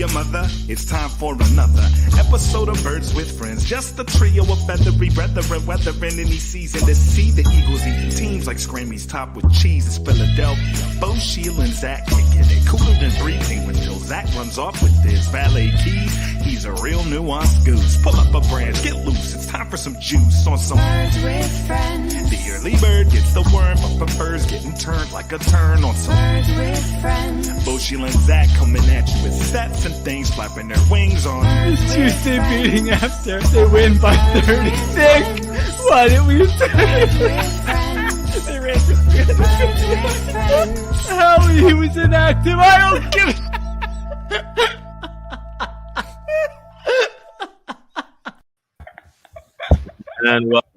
your mother. It's time for another episode of Birds with Friends. Just a trio of feathery brethren weathering any season to see the Eagles eat teams like Scrammy's top with cheese. It's Philadelphia. Bo, Sheil, and Zach kicking it cooler than breathing until Zach runs off with his valet keys. He's a real nuanced goose. Pull up a branch, get loose. It's time for some juice on some Birds with Friends. The early bird gets the worm, but prefers getting turned like a turn on some Birds with Friends. Bo, Sheil, and Zach coming at you with stats and things, flapping their wings on. This Tuesday meeting after they win by 36. Why didn't we They ran for 350. How he was inactive. I don't give a And welcome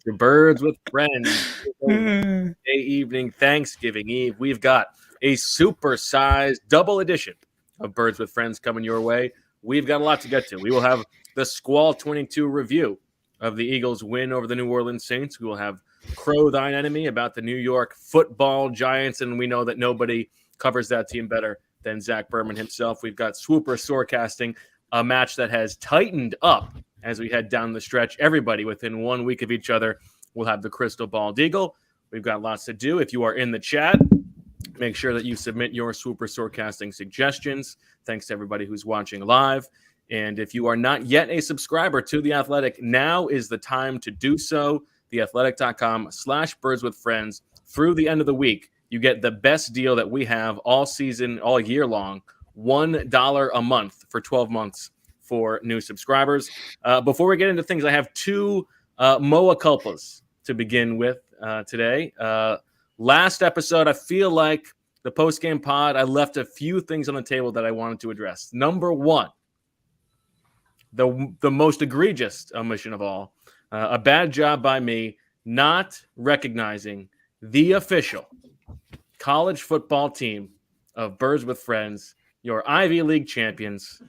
to Birds with Friends. Day evening, Thanksgiving Eve. We've got a super-sized double edition of Birds with Friends coming your way. We've got a lot to get to. We will have the Squall 22 review of the Eagles' win over the New Orleans Saints. We will have Crow Thine Enemy about the New York Football Giants, and we know that nobody covers that team better than Zach Berman himself. We've got Swooper Soarcasting, a match that has tightened up as we head down the stretch. Everybody within 1 week of each other will have the Crystal Bald Eagle. We've got lots to do. If you are in the chat, make sure that you submit your Swooper Soarcasting suggestions. Thanks to everybody who's watching live. And if you are not yet a subscriber to The Athletic, now is the time to do so. theathletic.com/birdswithfriends. Through the end of the week, you get the best deal that we have all season, all year long, $1 a month for 12 months for new subscribers. Before we get into things, I have two Moa Culpas to begin with today. Last episode, I feel like the post-game pod, I left a few things on the table that I wanted to address. Number one, the most egregious omission of all, a bad job by me not recognizing the official college football team of Birds with Friends, your Ivy League champions,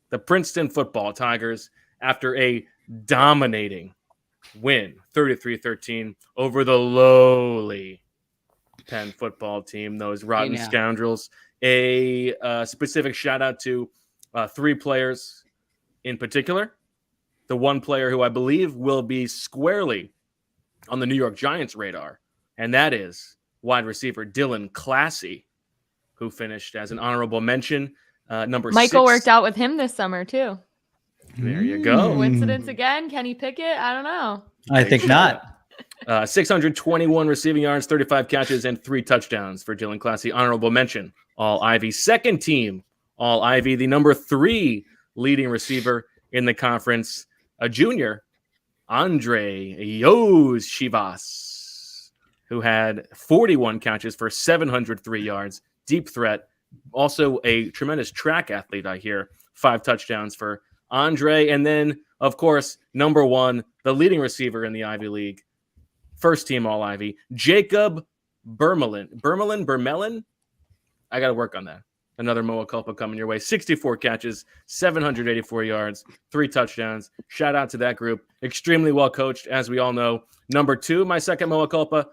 the Princeton football Tigers, after a dominating win, 33-13, over the lowly Penn football team, those rotten scoundrels. A specific shout out to three players in particular. The one player who I believe will be squarely on the New York Giants radar, and that is wide receiver Dylan Classy, who finished as an honorable mention. Number Michael 6. worked out with him this summer too. There you go. Coincidence again? Kenny Pickett? I don't know. I think not. 621 receiving yards, 35 catches, and 3 touchdowns for Dylan Classy. Honorable mention, All Ivy. Second team, All Ivy. The number 3 leading receiver in the conference, a junior, Andre Yoshivas, who had 41 catches for 703 yards. Deep threat. Also a tremendous track athlete, I hear. 5 touchdowns for Andre. And then, of course, number 1, the leading receiver in the Ivy League, first team All Ivy, Jacob Bermelin. I got to work on that. Another Moa Culpa coming your way. 64 catches, 784 yards, 3 touchdowns. Shout out to that group. Extremely well coached, as we all know. Number 2, my second Moa Culpa,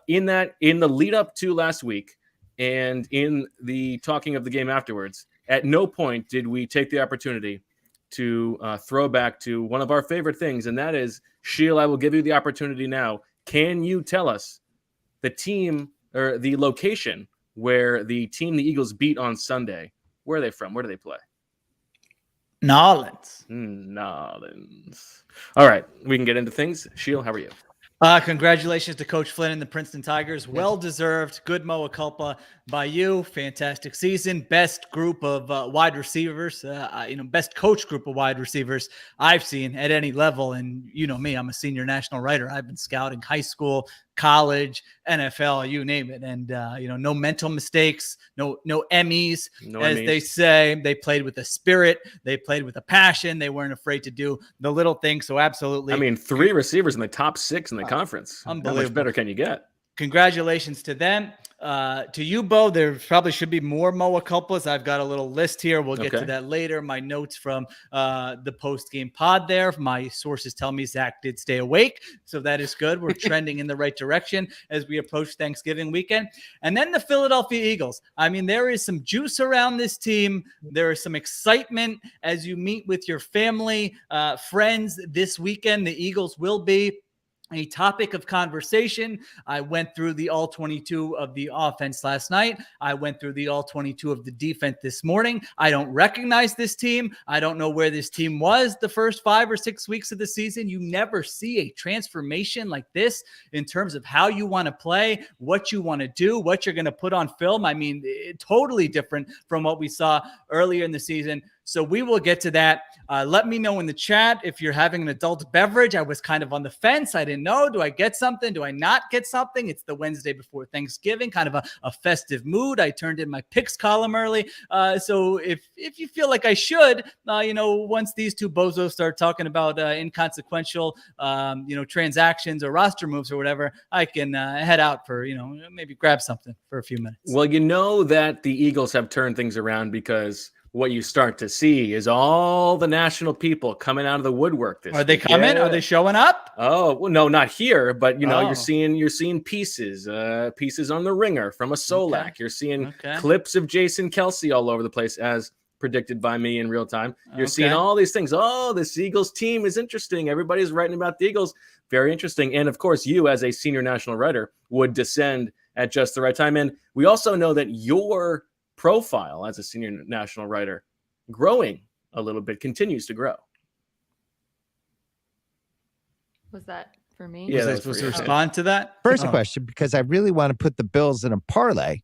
in the lead up to last week, and in the talking of the game afterwards, at no point did we take the opportunity to throw back to one of our favorite things, and that is, Sheil, I will give you the opportunity now. Can you tell us the team or the location where the team the Eagles beat on Sunday, where are they from? Where do they play? Nolens. Nolens. All right, we can get into things. Sheil, how are you? Congratulations to Coach Flynn and the Princeton Tigers. Well-deserved. Good Moa Culpa by you. Fantastic season. Best group of wide receivers, best coach group of wide receivers I've seen at any level. And you know me, I'm a senior national writer. I've been scouting high school, college, NFL, you name it. And, no mental mistakes, no Emmys, they say. They played with a spirit. They played with a passion. They weren't afraid to do the little things. So absolutely. I mean, 3 receivers in the top 6 in the conference. Unbelievable. How much better can you get? congratulations to them. To you, Bo, there probably should be more Moa culpas. I've got a little list here. We'll get to that later. My notes from the post-game pod there. My sources tell me Zach did stay awake, so that is good. We're trending in the right direction as we approach Thanksgiving weekend. And then the Philadelphia Eagles. I mean, there is some juice around this team. There is some excitement as you meet with your family, friends this weekend. The Eagles will be a topic of conversation. I went through the all 22 of the offense last night. I went through the all 22 of the defense this morning. I don't recognize this team. I don't know where this team was the first 5 or 6 weeks of the season. You never see a transformation like this in terms of how you want to play, what you want to do, what you're going to put on film. I mean, totally different from what we saw earlier in the season. So we will get to that. Let me know in the chat if you're having an adult beverage. I was kind of on the fence. I didn't know. Do I get something? Do I not get something? It's the Wednesday before Thanksgiving, kind of a festive mood. I turned in my picks column early. So if you feel like I should, once these two bozos start talking about inconsequential, transactions or roster moves or whatever, I can head out for, maybe grab something for a few minutes. Well, you know that the Eagles have turned things around because what you start to see is all the national people coming out of the woodwork this Are they week. coming? Are they showing up? Oh, well, no, not here, but you're seeing pieces on the Ringer from a Solak. Okay. You're seeing clips of Jason Kelsey all over the place as predicted by me in real time. You're seeing all these things. Oh, this Eagles team is interesting. Everybody's writing about the Eagles. Very interesting. And of course, you as a senior national writer would descend at just the right time. And we also know that your profile as a senior national writer growing a little bit, continues to grow. Was that for me? Yeah, was I supposed to respond to that? First question, because I really want to put the Bills in a parlay.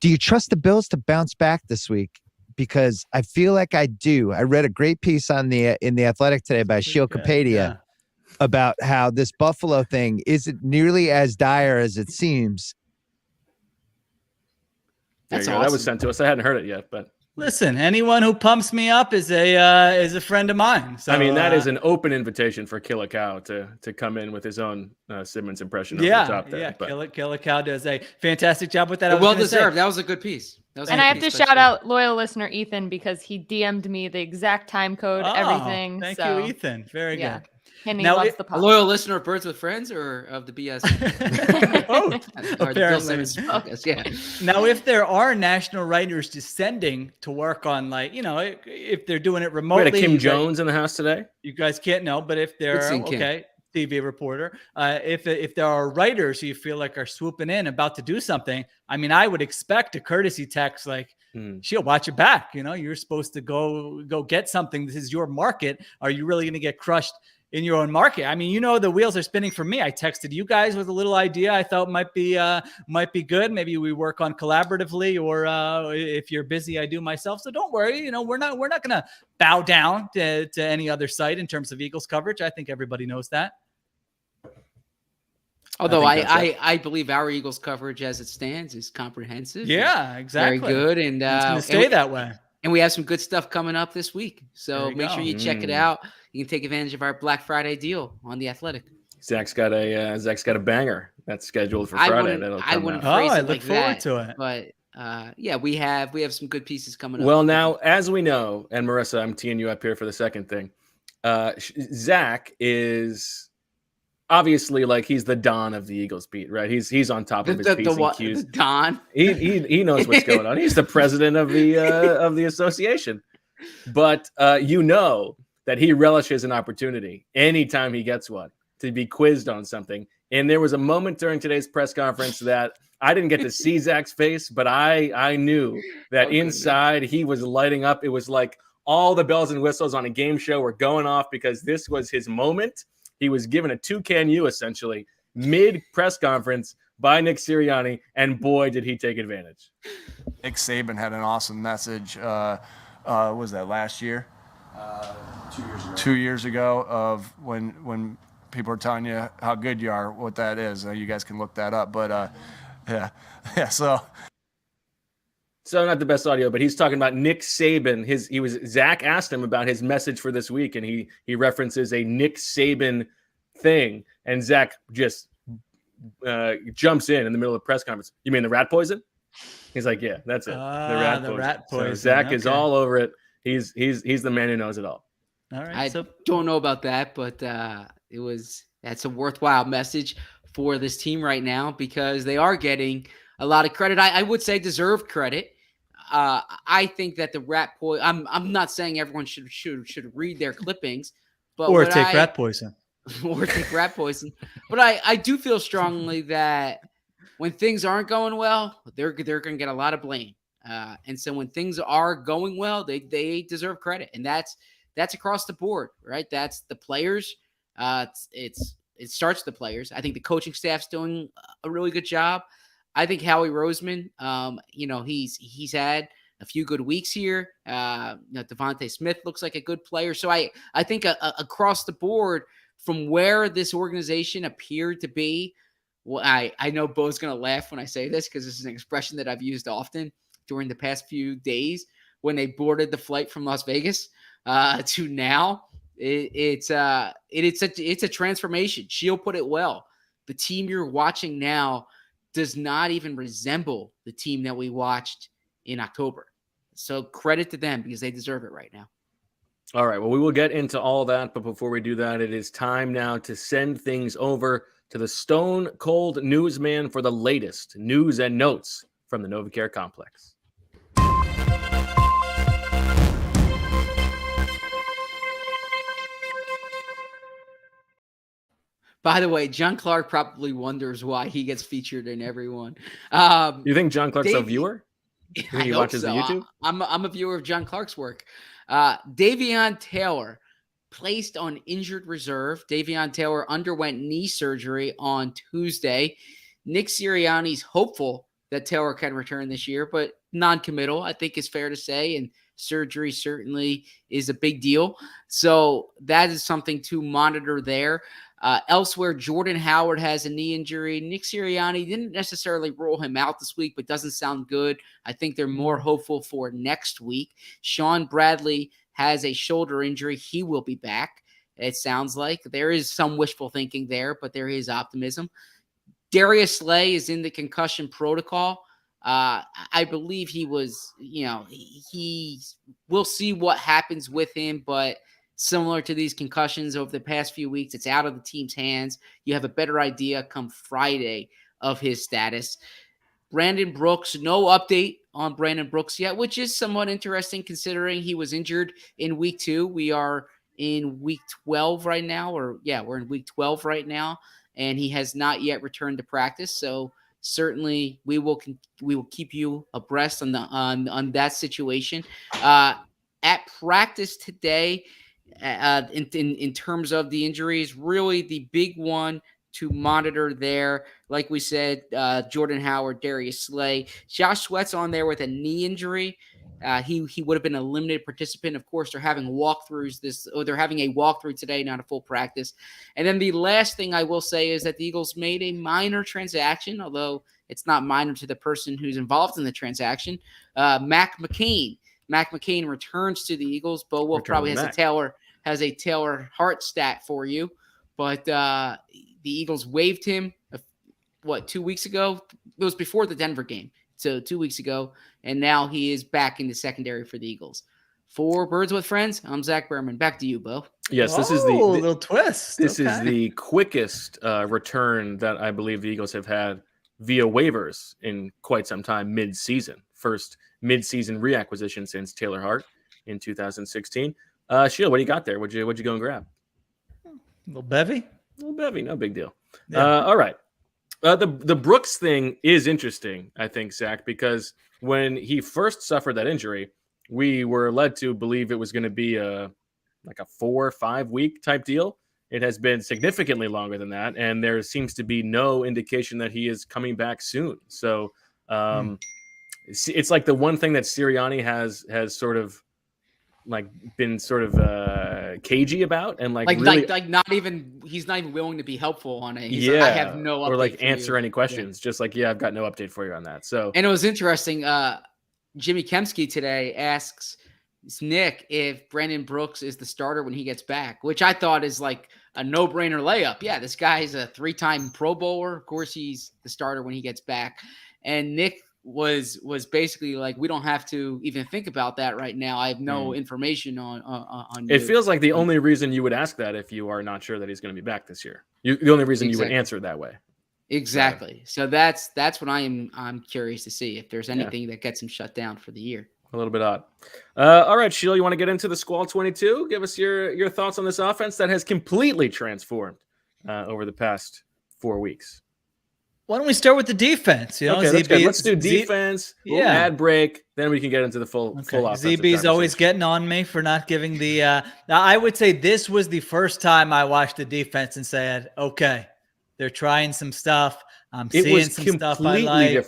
Do you trust the Bills to bounce back this week? Because I feel like I do. I read a great piece in the Athletic today by Sheil Kapadia about how this Buffalo thing isn't nearly as dire as it seems. That's awesome. That was sent to us. I hadn't heard it yet, but listen, anyone who pumps me up is a friend of mine. So, I mean, that is an open invitation for Killer Cow to come in with his own Simmons impression over the top there. Yeah, Killer Cow does a fantastic job with that. Well deserved. That was a good piece. And I have to shout out loyal listener Ethan because he DM'd me the exact time code, everything. Thank you, Ethan. Very good. And he loves the a loyal listener of Birds with Friends or of the BS? Or the Bill Simmons podcast, yeah. Now, if there are national writers descending to work on, if they're doing it remotely. We had a Kim Jones in the house today. You guys can't know, but if they're TV reporter, if there are writers who you feel like are swooping in about to do something, I mean, I would expect a courtesy text like, She'll watch it back. You're supposed to go get something. This is your market. Are you really going to get crushed in your own market? I mean, the wheels are spinning for me. I texted you guys with a little idea I thought might be good. Maybe we work on collaboratively, or if you're busy, I do myself. So don't worry. We're not going to bow down to any other site in terms of Eagles coverage. I think everybody knows that. Although I believe our Eagles coverage as it stands is comprehensive. Yeah, exactly. Very good. And it's going to stay that way. And we have some good stuff coming up this week. So make sure you check it out. You can take advantage of our Black Friday deal on The Athletic. Zach's got a banger that's scheduled for Friday. I wouldn't phrase it look forward to it. But we have some good pieces coming up. Well, now, as we know, and Marissa, I'm teeing you up here for the second thing. Zach is obviously he's the Don of the Eagles beat, right? He's on top of his P's and Q's. The Don. He knows what's going on. He's the president of the association. But that he relishes an opportunity anytime he gets one to be quizzed on something. And there was a moment during today's press conference that I didn't get to see Zach's face, but I knew that inside he was lighting up. It was like all the bells and whistles on a game show were going off because this was his moment. He was given a toucan U essentially mid press conference by Nick Sirianni, and boy, did he take advantage. Nick Saban had an awesome message. Was that last year? 2 years ago. 2 years ago of when people are telling you how good you are, what that is. You guys can look that up. But So not the best audio, but he's talking about Nick Saban. Zach asked him about his message for this week, and he references a Nick Saban thing, and Zach just jumps in the middle of the press conference. You mean the rat poison? He's like, yeah, that's it. The rat poison. So Zach okay. is all over it. He's the man who knows it all. All right. I don't know about that, but that's a worthwhile message for this team right now because they are getting a lot of credit. I would say deserved credit. I think that the rat poison. I'm not saying everyone should read their clippings, but or take rat poison, or take rat poison. But I do feel strongly that when things aren't going well, they're going to get a lot of blame. And so when things are going well, they deserve credit, and that's across the board, right? That's the players. It starts with the players. I think the coaching staff's doing a really good job. I think Howie Roseman, he's had a few good weeks here. Devontae Smith looks like a good player. So I think across the board, from where this organization appeared to be, well, I know Bo's going to laugh when I say this because this is an expression that I've used often during the past few days when they boarded the flight from Las Vegas to now. It's a transformation. Sheil put it well. The team you're watching now does not even resemble the team that we watched in October. So credit to them because they deserve it right now. All right. Well, we will get into all that. But before we do that, it is time now to send things over to the Stone Cold Newsman for the latest news and notes from the NovaCare complex. By the way, John Clark probably wonders why he gets featured in everyone. You think John Clark's a viewer? He watches the YouTube? I'm a viewer of John Clark's work. Davion Taylor placed on injured reserve. Davion Taylor underwent knee surgery on Tuesday. Nick Sirianni's hopeful that Taylor can return this year, but non-committal, I think is fair to say. And surgery certainly is a big deal. So that is something to monitor there. Elsewhere, Jordan Howard has a knee injury. Nick Sirianni didn't necessarily rule him out this week, but doesn't sound good. I think they're more hopeful for next week. Sean Bradley has a shoulder injury. He will be back. It sounds like there is some wishful thinking there, but there is optimism. Darius Slay is in the concussion protocol. I believe he was, we'll see what happens with him, but similar to these concussions over the past few weeks, it's out of the team's hands. You have a better idea come Friday of his status. Brandon Brooks, no update on Brandon Brooks yet, which is somewhat interesting considering he was injured in week 2. We are in week 12 right now, we're in week 12 right now, and he has not yet returned to practice. So certainly we will keep you abreast on that situation. At practice today, in terms of the injuries, really the big one to monitor there, like we said, Jordan Howard, Darius Slay, Josh Sweat's on there with a knee injury. He would have been a limited participant. Of course, they're having walkthroughs they're having a walkthrough today, not a full practice. And then the last thing I will say is that the Eagles made a minor transaction, although it's not minor to the person who's involved in the transaction. Mac McCain returns to the Eagles. Bo Wulf probably has a Taylor Hart stat for you, but the Eagles waived him 2 weeks ago? It was before the Denver game, so 2 weeks ago, and now he is back in the secondary for the Eagles. For Birds with Friends, I'm Zach Berman. Back to you, Bo. Yes, this is the little twist. This is the quickest return that I believe the Eagles have had via waivers in quite some time mid-season. First mid-season reacquisition since Taylor Hart in 2016. Sheil, what do you got there? What'd you go and grab? Little bevy, no big deal. Yeah. All right. The Brooks thing is interesting, I think, Zach, because when he first suffered that injury, we were led to believe it was going to be a 4 or 5 week type deal. It has been significantly longer than that, and there seems to be no indication that he is coming back soon. So it's like the one thing that Sirianni has sort of been sort of cagey about, and he's not even willing to be helpful on it. I have no update or answer any questions. Just I've got no update for you on that. So, and it was interesting. Jimmy Kempski today asks Nick if Brandon Brooks is the starter when he gets back, which I thought is a no-brainer layup. Yeah, this guy is a 3-time Pro Bowler. Of course, he's the starter when he gets back. And Nick was basically like, we don't have to even think about that right now. I have no information on It you. feels like the only reason you would ask that if you are not sure that he's going to be back this year. The only reason you would answer it that way. Exactly. So that's what I'm curious to see if there's anything that gets him shut down for the year. A little bit odd. All right, Sheil, you want to get into the Squall 22? Give us your thoughts on this offense that has completely transformed over the past 4 weeks. Why don't we start with the defense? You know, okay, let's do defense. Ad break, then we can get into the full offense. ZB's always getting on me for not giving the. Now, I would say this was the first time I watched the defense and said, "Okay, they're trying some stuff. I'm seeing some stuff I like."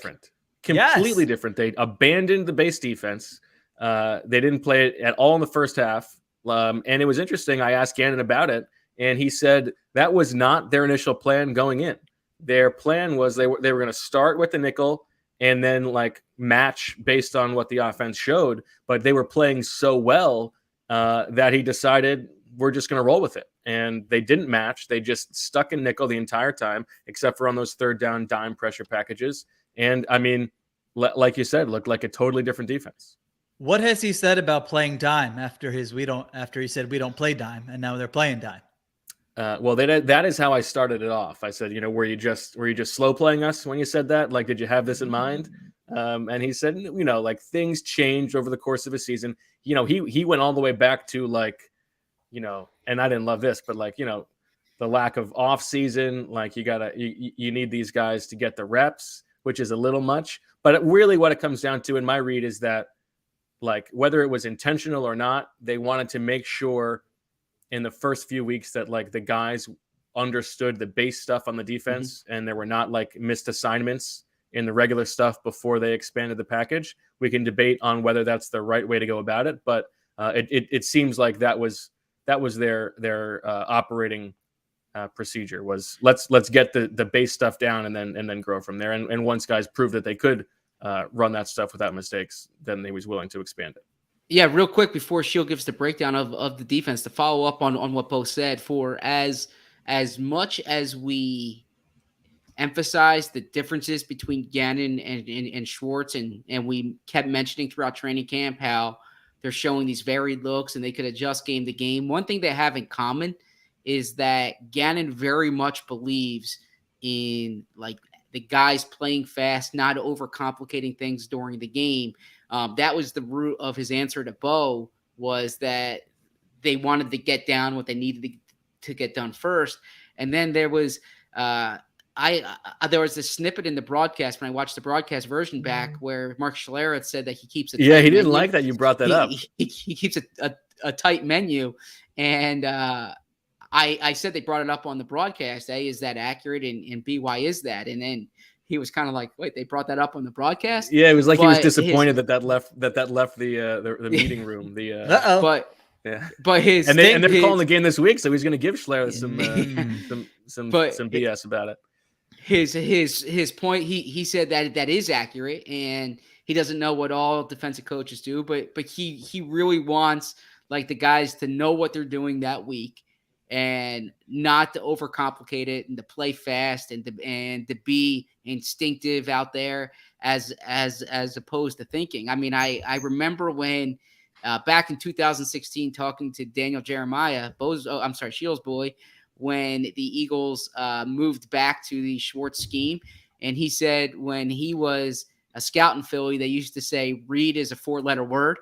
Completely different. They abandoned the base defense. They didn't play it at all in the first half, and it was interesting. I asked Gannon about it, and he said that was not their initial plan going in. Their plan was they were going to start with the nickel and then like match based on what the offense showed. But they were playing so well that he decided we're just going to roll with it. And they didn't match. They just stuck in nickel the entire time, except for on those third down dime pressure packages. And I mean, like you said, looked like a totally different defense. What has he said about playing dime after he said we don't play dime, and now they're playing dime? Well, that is how I started it off. I said, were you just slow playing us when you said that? Like, did you have this in mind? And he said, like things changed over the course of a season. He went all the way back to like, and I didn't love this, but like, the lack of off season, like you need these guys to get the reps, which is a little much. But really what it comes down to in my read is that like whether it was intentional or not, they wanted to make sure in the first few weeks that like the guys understood the base stuff on the defense and there were not like missed assignments in the regular stuff before they expanded the package. We can debate on whether that's the right way to go about it, but it seems like that was their operating procedure was let's get the base stuff down and then grow from there. And once guys proved that they could run that stuff without mistakes, then they was willing to expand it. Yeah, real quick before Sheil gives the breakdown of the defense, to follow up on what Bo said, for as much as we emphasize the differences between Gannon and Schwartz, and we kept mentioning throughout training camp how they're showing these varied looks and they could adjust game to game. One thing they have in common is that Gannon very much believes in like the guys playing fast, not overcomplicating things during the game. That was the root of his answer to Bo, was that they wanted to get down what they needed to get done first. And then there was there was a snippet in the broadcast when I watched the broadcast version back where Mark Schiller had said that he keeps a he didn't like that you brought that up. He keeps a tight menu, and I said they brought it up on the broadcast. A, is that accurate? And B, why is that? And then he was kind of like, wait, they brought that up on the broadcast? Yeah, it was like he was disappointed that left the meeting room. But his and they're calling the game this week, so he's going to give Schler some BS about it. His point, he said that is accurate, and he doesn't know what all defensive coaches do, but he really wants like the guys to know what they're doing that week and not to overcomplicate it and to play fast and to be instinctive out there as opposed to thinking. I mean, I remember when back in 2016 talking to Daniel Jeremiah, Sheil's boy, when the Eagles moved back to the Schwartz scheme, and he said when he was a scout in Philly, they used to say read is a 4-letter word.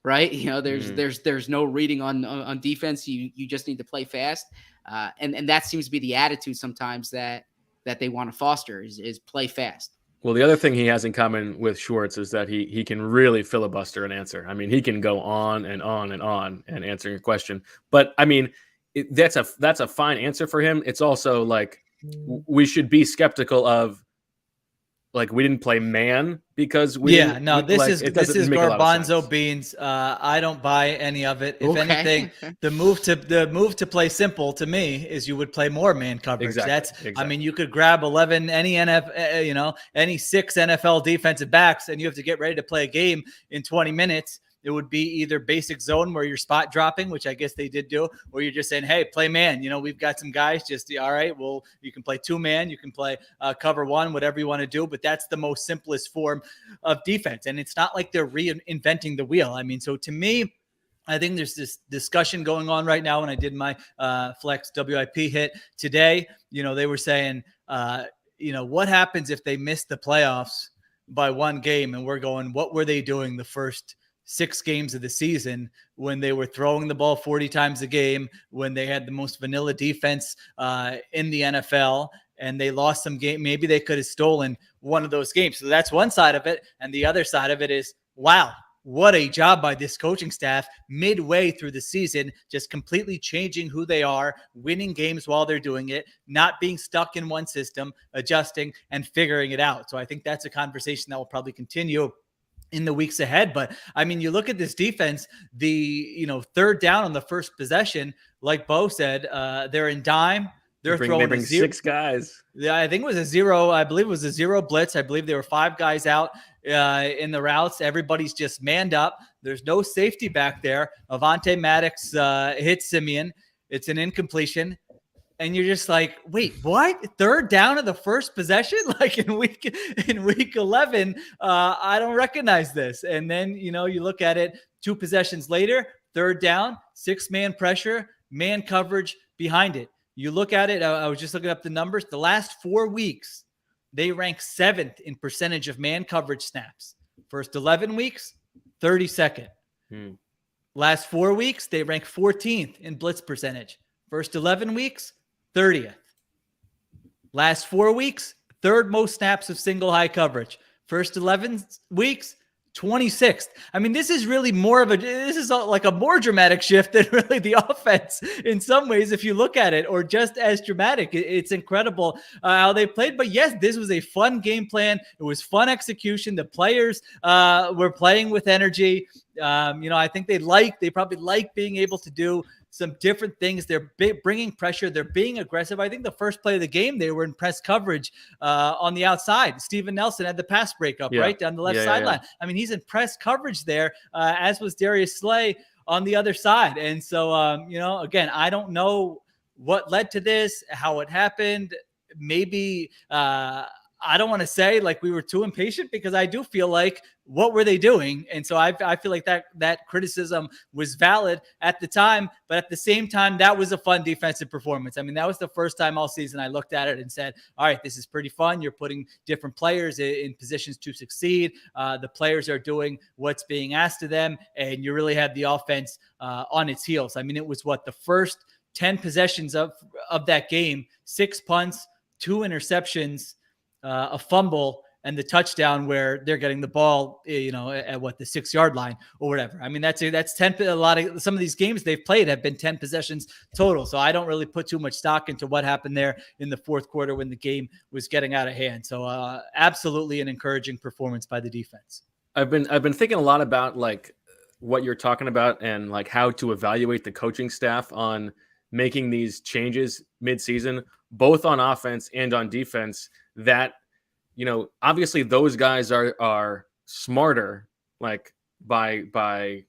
Right. There's no reading on defense. You just need to play fast. And that seems to be the attitude sometimes that they want to foster is play fast. Well, the other thing he has in common with Schwartz is that he can really filibuster an answer. I mean, he can go on and on and on and answering a question. But I mean, that's a fine answer for him. It's also like we should be skeptical of, like, we didn't play man because this is garbanzo beans. I don't buy any of it. If anything, the move to play simple to me is you would play more man coverage. Exactly. I mean, you could grab 11 any 6 NFL defensive backs, and you have to get ready to play a game in 20 minutes. it would be either basic zone where you're spot dropping, which I guess they did do, or you're just saying, hey, play man. We've got some guys just, all right, well, you can play 2-man, you can play cover 1, whatever you want to do, but that's the most simplest form of defense. And it's not like they're reinventing the wheel. I mean, so to me, I think there's this discussion going on right now. When I did my Flex WIP hit today, they were saying, what happens if they miss the playoffs by 1 game? And we're going, what were they doing the first 6 games of the season when they were throwing the ball 40 times a game, when they had the most vanilla defense in the NFL, and they lost some game? Maybe they could have stolen one of those games. So that's one side of it. And the other side of it is, wow, what a job by this coaching staff midway through the season, just completely changing who they are, winning games while they're doing it, not being stuck in one system, adjusting and figuring it out. So I think that's a conversation that will probably continue in the weeks ahead. But I mean, you look at this defense, the, third down on the first possession, like Bo said, they're in dime. They're throwing 6 guys. Yeah, I think it was a 0. I believe it was a 0 blitz. I believe there were 5 guys out in the routes. Everybody's just manned up. There's no safety back there. Avonte Maddox hits Simeon. It's an incompletion. And you're just like, wait, what? Third down of the first possession? Like in week 11, I don't recognize this. And then, you look at it 2 possessions later, third down, 6-man pressure, man coverage behind it. You look at it, I was just looking up the numbers. The last 4 weeks, they rank 7th in percentage of man coverage snaps. First 11 weeks, 32nd. Last 4 weeks, they rank 14th in blitz percentage. First 11 weeks, 30th. Last 4 weeks, 3rd most snaps of single high coverage. First 11 weeks, 26th. I mean, this is really like a more dramatic shift than really the offense in some ways, if you look at it, or just as dramatic. It's incredible how they played. But yes, this was a fun game plan. It was fun execution. The players were playing with energy. I think they probably like being able to do some different things. They're bringing pressure. They're being aggressive. I think the first play of the game, they were in press coverage on the outside. Steven Nelson had the pass breakup right down the left sideline. I mean, he's in press coverage there, as was Darius Slay on the other side. And so, again, I don't know what led to this, how it happened. Maybe I don't want to say like we were too impatient, because I do feel like, what were they doing? And so I feel like that criticism was valid at the time, but at the same time, that was a fun defensive performance. I mean, that was the first time all season I looked at it and said, all right, this is pretty fun. You're putting different players in positions to succeed. The players are doing what's being asked of them, and you really had the offense on its heels. I mean, it was the first 10 possessions of that game, 6 punts, 2 interceptions, a fumble, and the touchdown where they're getting the ball, at the 6-yard line or whatever. I mean, that's 10. Some of these games they've played have been 10 possessions total. So I don't really put too much stock into what happened there in the fourth quarter when the game was getting out of hand. So absolutely an encouraging performance by the defense. I've been thinking a lot about like what you're talking about and like how to evaluate the coaching staff on making these changes mid-season, both on offense and on defense. That, obviously those guys are smarter, like by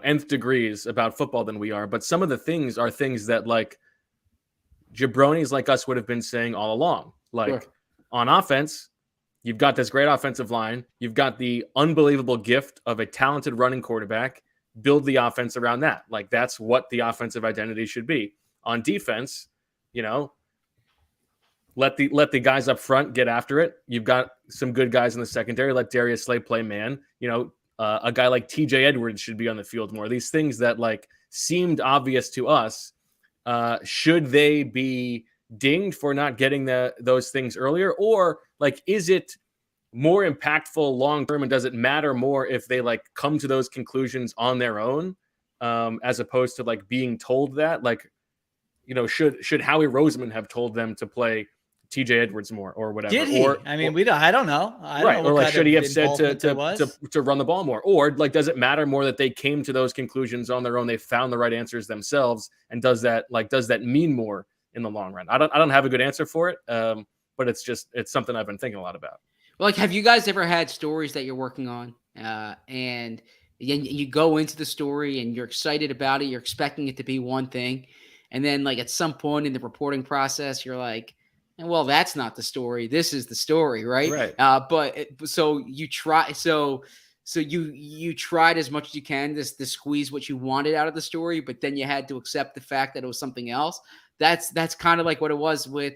nth degrees about football than we are. But some of the things are things that like jabronis like us would have been saying all along. Like on offense, you've got this great offensive line. You've got the unbelievable gift of a talented running quarterback. Build the offense around that. Like that's what the offensive identity should be. On defense, let the guys up front get after it. You've got some good guys in the secondary. Let Darius Slay play man. A guy like TJ Edwards should be on the field more. These things that like seemed obvious to us. Should they be dinged for not getting those things earlier? Or like, is it more impactful long term, and does it matter more if they like come to those conclusions on their own, as opposed to like being told that? Like, should Howie Roseman have told them to play TJ Edwards more or whatever? Did he? I don't know. Right. Or like, should he have said to run the ball more? Or like, does it matter more that they came to those conclusions on their own? They found the right answers themselves. And does that mean more in the long run? I don't have a good answer for it. But it's something I've been thinking a lot about. Well, like, have you guys ever had stories that you're working on and You go into the story and you're excited about it. You're expecting it to be one thing. And then like at some point in the reporting process, you're like, well, that's not the story. This is the story. Right. So you try. So you tried as much as you can to squeeze what you wanted out of the story, but then you had to accept the fact that it was something else. That's kind of like what it was with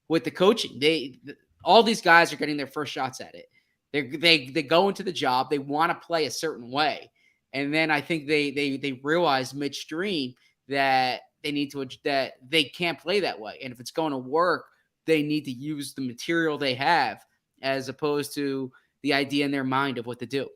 the coaching. All these guys are getting their first shots at it. They go into the job. They want to play a certain way. And then I think they realize midstream that that they can't play that way. And if it's going to work, they need to use the material they have as opposed to the idea in their mind of what to do.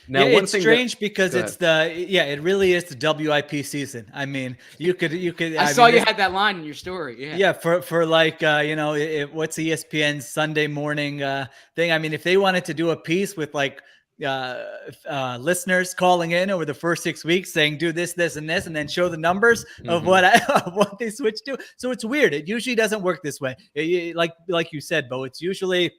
Now, it's strange because it really is the WIP season. I mean, you could. I saw you had that line in your story. Yeah. For like, what's ESPN's Sunday morning thing? I mean, if they wanted to do a piece with like listeners calling in over the first 6 weeks saying, do this, this, and this, and then show the numbers of what they switched to. So it's weird. It usually doesn't work this way. Like you said, Bo, it's usually,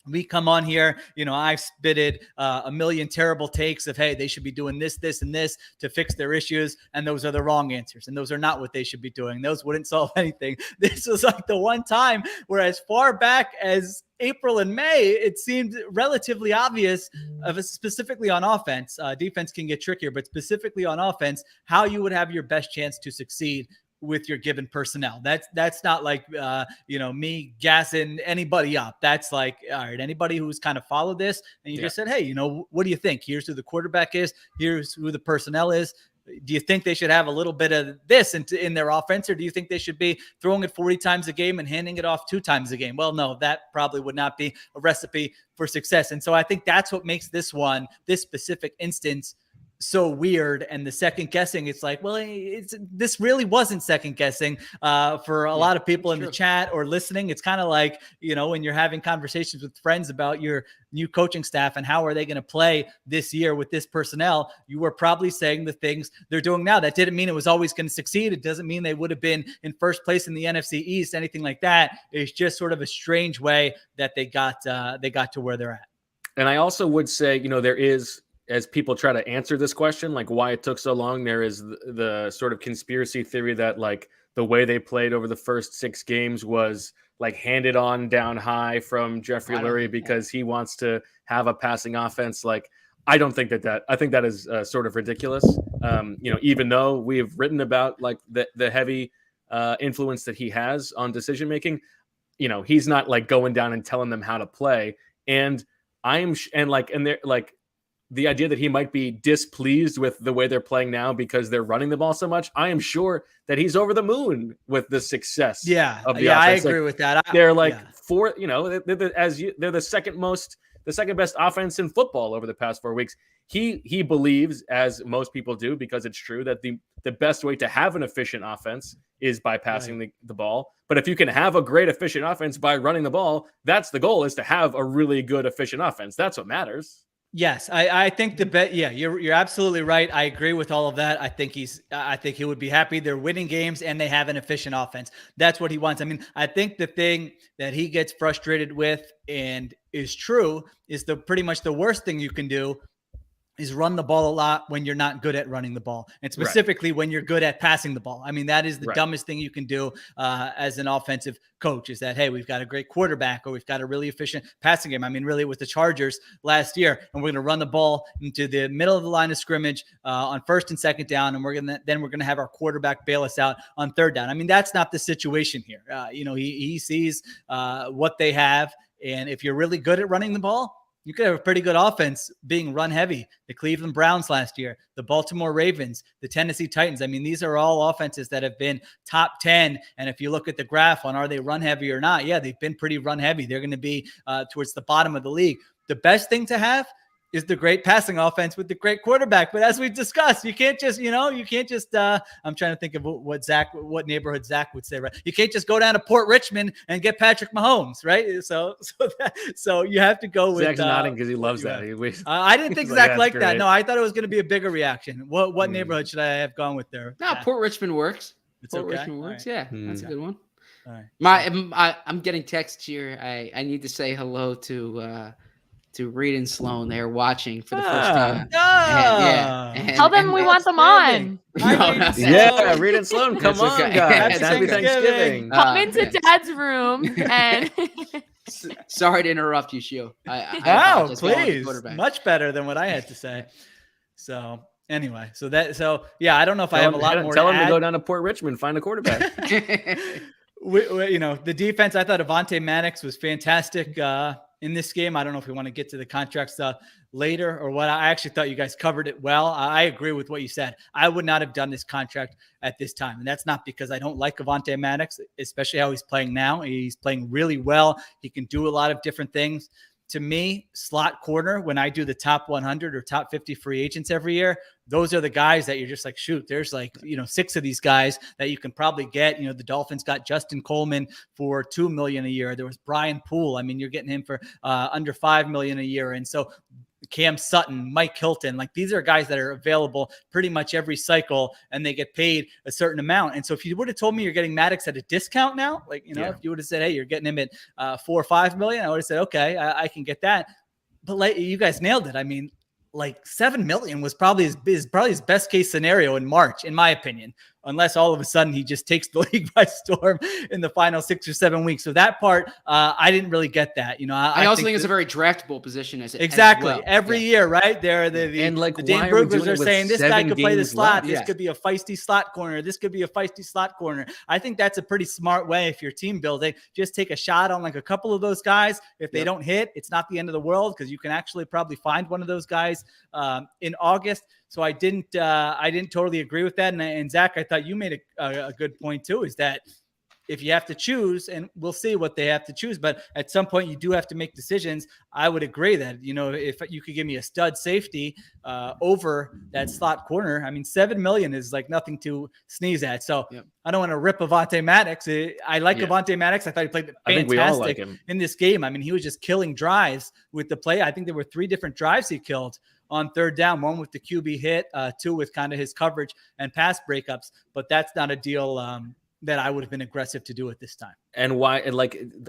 we come on here, I've spitted a million terrible takes of, hey, they should be doing this, this, and this to fix their issues. And those are the wrong answers. And those are not what they should be doing. Those wouldn't solve anything. This was like the one time where as far back as April and May, it seemed relatively obvious, specifically on offense. Defense can get trickier, but specifically on offense, how you would have your best chance to succeed with your given personnel. That's not like, me gassing anybody up. That's like, all right, anybody who's kind of followed this and you just said, hey, what do you think? Here's who the quarterback is. Here's who the personnel is. Do you think they should have a little bit of this in their offense, or do you think they should be throwing it 40 times a game and handing it off 2 times a game? Well, no, that probably would not be a recipe for success. And so I think that's what makes this specific instance so weird. And the second guessing, it's like, well, this really wasn't second guessing for a lot of people in the chat or listening. It's kind of like, when you're having conversations with friends about your new coaching staff and how are they going to play this year with this personnel, you were probably saying the things they're doing now. That didn't mean it was always going to succeed. It doesn't mean they would have been in first place in the NFC East, anything like that. It's just sort of a strange way that they got to where they're at. And I also would say, there is, as people try to answer this question, like why it took so long, there is the sort of conspiracy theory that like the way they played over the first 6 games was like handed on down high from Jeffrey Lurie because he wants to have a passing offense. Like, I don't think I think that is sort of ridiculous. Even though we've written about like the heavy influence that he has on decision-making, he's not like going down and telling them how to play. And they're like, the idea that he might be displeased with the way they're playing now because they're running the ball so much, I am sure that he's over the moon with the success. Of the offense. I agree with that. They're like they're the second best offense in football over the past 4 weeks. He believes, as most people do, because it's true, that the best way to have an efficient offense is by passing the ball. But if you can have a great efficient offense by running the ball, that's the goal, is to have a really good efficient offense. That's what matters. Yes, I think the bet. Yeah, you're absolutely right. I agree with all of that. I think he would be happy. They're winning games and they have an efficient offense. That's what he wants. I mean, I think the thing that he gets frustrated with and is true is pretty much the worst thing you can do is run the ball a lot when you're not good at running the ball, and specifically when you're good at passing the ball. I mean, that is the dumbest thing you can do as an offensive coach, is that, hey, we've got a great quarterback or we've got a really efficient passing game. I mean, really, with the Chargers last year, and we're going to run the ball into the middle of the line of scrimmage on 1st and 2nd down, and we're going to have our quarterback bail us out on 3rd down. I mean, that's not the situation here. He sees what they have, and if you're really good at running the ball, you could have a pretty good offense being run heavy. The Cleveland Browns last year, the Baltimore Ravens, the Tennessee Titans. I mean, these are all offenses that have been top 10. And if you look at the graph on are they run heavy or not, yeah, they've been pretty run heavy. They're going to be towards the bottom of the league. The best thing to have is the great passing offense with the great quarterback. But as we've discussed, you can't just, I'm trying to think of what neighborhood Zach would say, right? You can't just go down to Port Richmond and get Patrick Mahomes, right? So you have to go with. Zach's nodding because he loves that. I didn't think Zach liked that. Great. No, I thought it was going to be a bigger reaction. What neighborhood should I have gone with there? No, Port Richmond works. Richmond works. Right. Yeah, that's a good one. All right. I'm getting texts here. I need to say hello to to Reed and Sloan. They're watching for the first time. And Tell them we want them on. Yeah, Reed and Sloan, come That's on, okay. guys. That's Happy okay. Thanksgiving. Come into Dad's room and sorry to interrupt you, Sheil. I Wow, apologize for all the please. quarterback. Much better than what I had to say. So anyway, yeah, I don't know if I have a lot more Tell to him add. to go down to Port Richmond, find a quarterback. The defense, I thought Avonte Maddox was fantastic in this game. I don't know if we want to get to the contract stuff later or what. I actually thought you guys covered it well. I agree with what you said. I would not have done this contract at this time. And that's not because I don't like Avonte Maddox, especially how he's playing now. He's playing really well. He can do a lot of different things. To me, slot corner, when I do the top 100 or top 50 free agents every year, those are the guys that you're just like, shoot, there's like, 6 of these guys that you can probably get. The Dolphins got Justin Coleman for $2 million a year. There was Brian Poole. I mean, you're getting him for under $5 million a year. And so Cam Sutton, Mike Hilton, like these are guys that are available pretty much every cycle and they get paid a certain amount. And so if you would have told me you're getting Maddox at a discount now, if you would have said, hey, you're getting him at $4 or $5 million, I would have said, okay, I can get that. But you guys nailed it. I mean, like $7 million was probably his best case scenario in March, in my opinion, unless all of a sudden he just takes the league by storm in the final 6 or 7 weeks. So that part, I didn't really get that. I also think it's a very draftable position as every year, right? There, the Dan Brugers are saying this guy could play the slot. This could be a feisty slot corner. This could be a feisty slot corner. I think that's a pretty smart way if you're team building. Just take a shot on like a couple of those guys. If they don't hit, it's not the end of the world because you can actually probably find one of those guys in August. So I didn't totally agree with that. And Zach, I thought you made a good point too, is that if you have to choose, and we'll see what they have to choose, but at some point you do have to make decisions. I would agree that, if you could give me a stud safety over that slot corner, I mean, $7 million is like nothing to sneeze at. So I don't want to rip Avonte Maddox. I like Avonte Maddox. I thought he played fantastic in this game. I mean, he was just killing drives with the play. I think there were 3 different drives he killed on third down, 1 with the QB hit, 2 with kind of his coverage and pass breakups. But that's not a deal that I would have been aggressive to do at this time. And why? And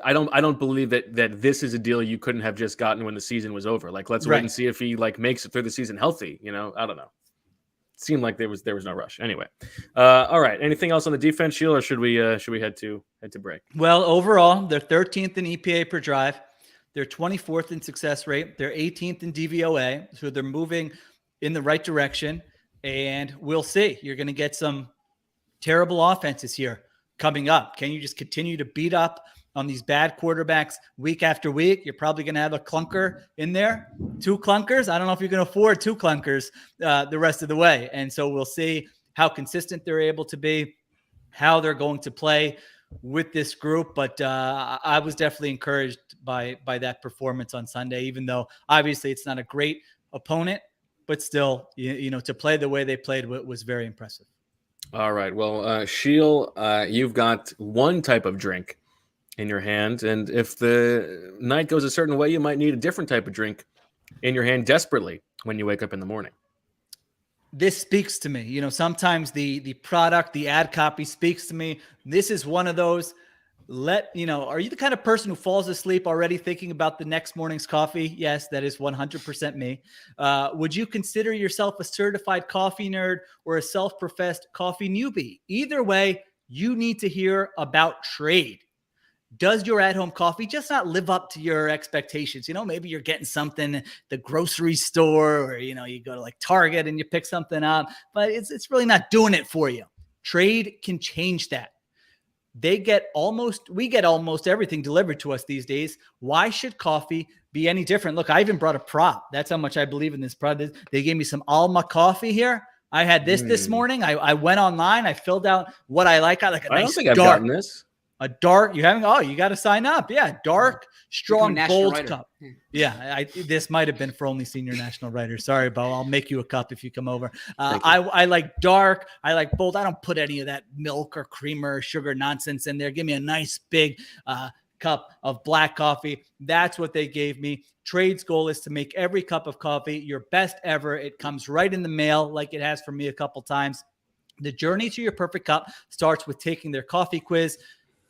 I don't believe that this is a deal you couldn't have just gotten when the season was over. Let's wait and see if he makes it through the season healthy. I don't know. It seemed like there was no rush. Anyway, all right. Anything else on the defense, Sheil, or should we head to break? Well, overall, they're 13th in EPA per drive. They're 24th in success rate. They're 18th in DVOA. So they're moving in the right direction. And we'll see. You're going to get some terrible offenses here coming up. Can you just continue to beat up on these bad quarterbacks week after week? You're probably going to have a clunker in there. 2 clunkers. I don't know if you can afford 2 clunkers the rest of the way. And so we'll see how consistent they're able to be, how they're going to play with this group. But I was definitely encouraged by that performance on Sunday, even though obviously it's not a great opponent, but still, to play the way they played was very impressive. All right. Well, Sheil, you've got one type of drink in your hand, and if the night goes a certain way, you might need a different type of drink in your hand desperately when you wake up in the morning. This speaks to me. Sometimes the product, the ad copy speaks to me. This is one of those. Are you the kind of person who falls asleep already thinking about the next morning's coffee? Yes, that is 100% me. Would you consider yourself a certified coffee nerd or a self-professed coffee newbie? Either way, you need to hear about Trade. Does your at-home coffee just not live up to your expectations? Maybe you're getting something at the grocery store, or, you go to like Target and you pick something up, but it's really not doing it for you. Trade can change that. We get almost everything delivered to us these days. Why should coffee be any different? Look, I even brought a prop. That's how much I believe in this product. They gave me some Alma coffee here. I had this morning. I went online. I filled out what I like. I like a nice I don't think I've gotten this. A dark, you haven't? Oh, you got to sign up. Yeah. Dark, strong, bold writer. cup. Yeah. This might've been for only senior national writers. Sorry, Bo. I'll make you a cup if you come over. I like dark. I like bold. I don't put any of that milk or creamer or sugar nonsense in there. Give me a nice big cup of black coffee. That's what they gave me. Trade's goal is to make every cup of coffee your best ever. It comes right in the mail like it has for me a couple times. The journey to your perfect cup starts with taking their coffee quiz.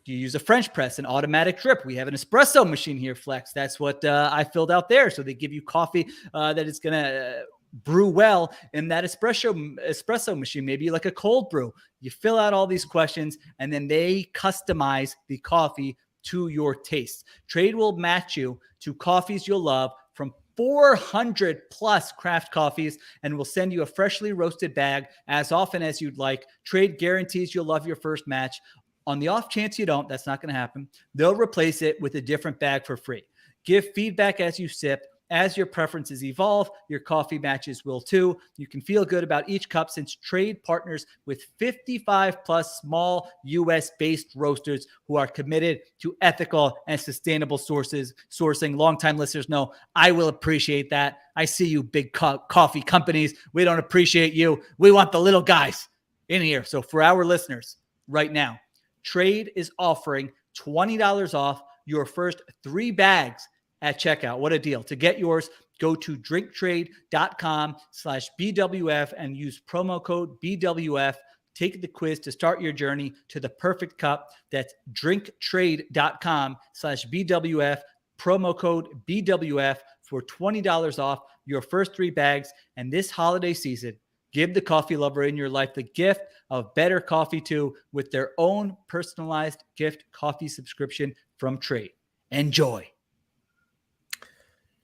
Do you use a French press, an automatic drip? We have an espresso machine here, Flex. That's what I filled out there. So they give you coffee that is going to brew well in that espresso machine, maybe like a cold brew. You fill out all these questions, and then they customize the coffee to your taste. Trade will match you to coffees you'll love from 400 plus craft coffees, and will send you a freshly roasted bag as often as you'd like. Trade guarantees you'll love your first match. On the off chance you don't, that's not going to happen. They'll replace it with a different bag for free. Give feedback as you sip. As your preferences evolve, your coffee matches will too. You can feel good about each cup since Trade partners with 55 plus small US-based roasters who are committed to ethical and sustainable sourcing. Longtime listeners know I will appreciate that. I see you big coffee companies. We don't appreciate you. We want the little guys in here. So for our listeners right now, Trade is offering $20 off your first 3 bags at checkout. What a deal. To get yours, go to drinktrade.com/BWF and use promo code BWF. Take the quiz to start your journey to the perfect cup. That's drinktrade.com/BWF, promo code BWF for $20 off your first 3 bags. And this holiday season, give the coffee lover in your life the gift of better coffee too with their own personalized gift coffee subscription from Trade. Enjoy.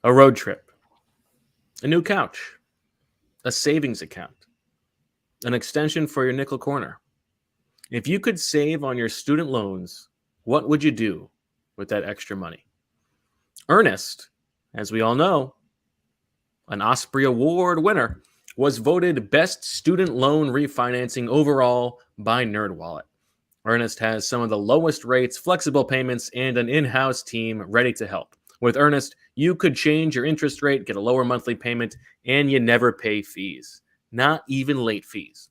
A road trip, a new couch, a savings account, an extension for your nickel corner. If you could save on your student loans, what would you do with that extra money? Ernest, as we all know, an Osprey Award winner, was voted best student loan refinancing overall by NerdWallet. Ernest has some of the lowest rates, flexible payments, and an in-house team ready to help. With Ernest, you could change your interest rate, get a lower monthly payment, and you never pay fees, not even late fees.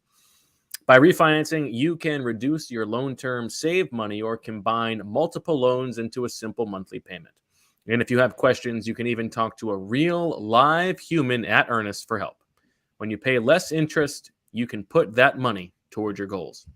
By refinancing, you can reduce your loan term, save money, or combine multiple loans into a simple monthly payment. And if you have questions, you can even talk to a real live human at Ernest for help. When you pay less interest, you can put that money towards your goals.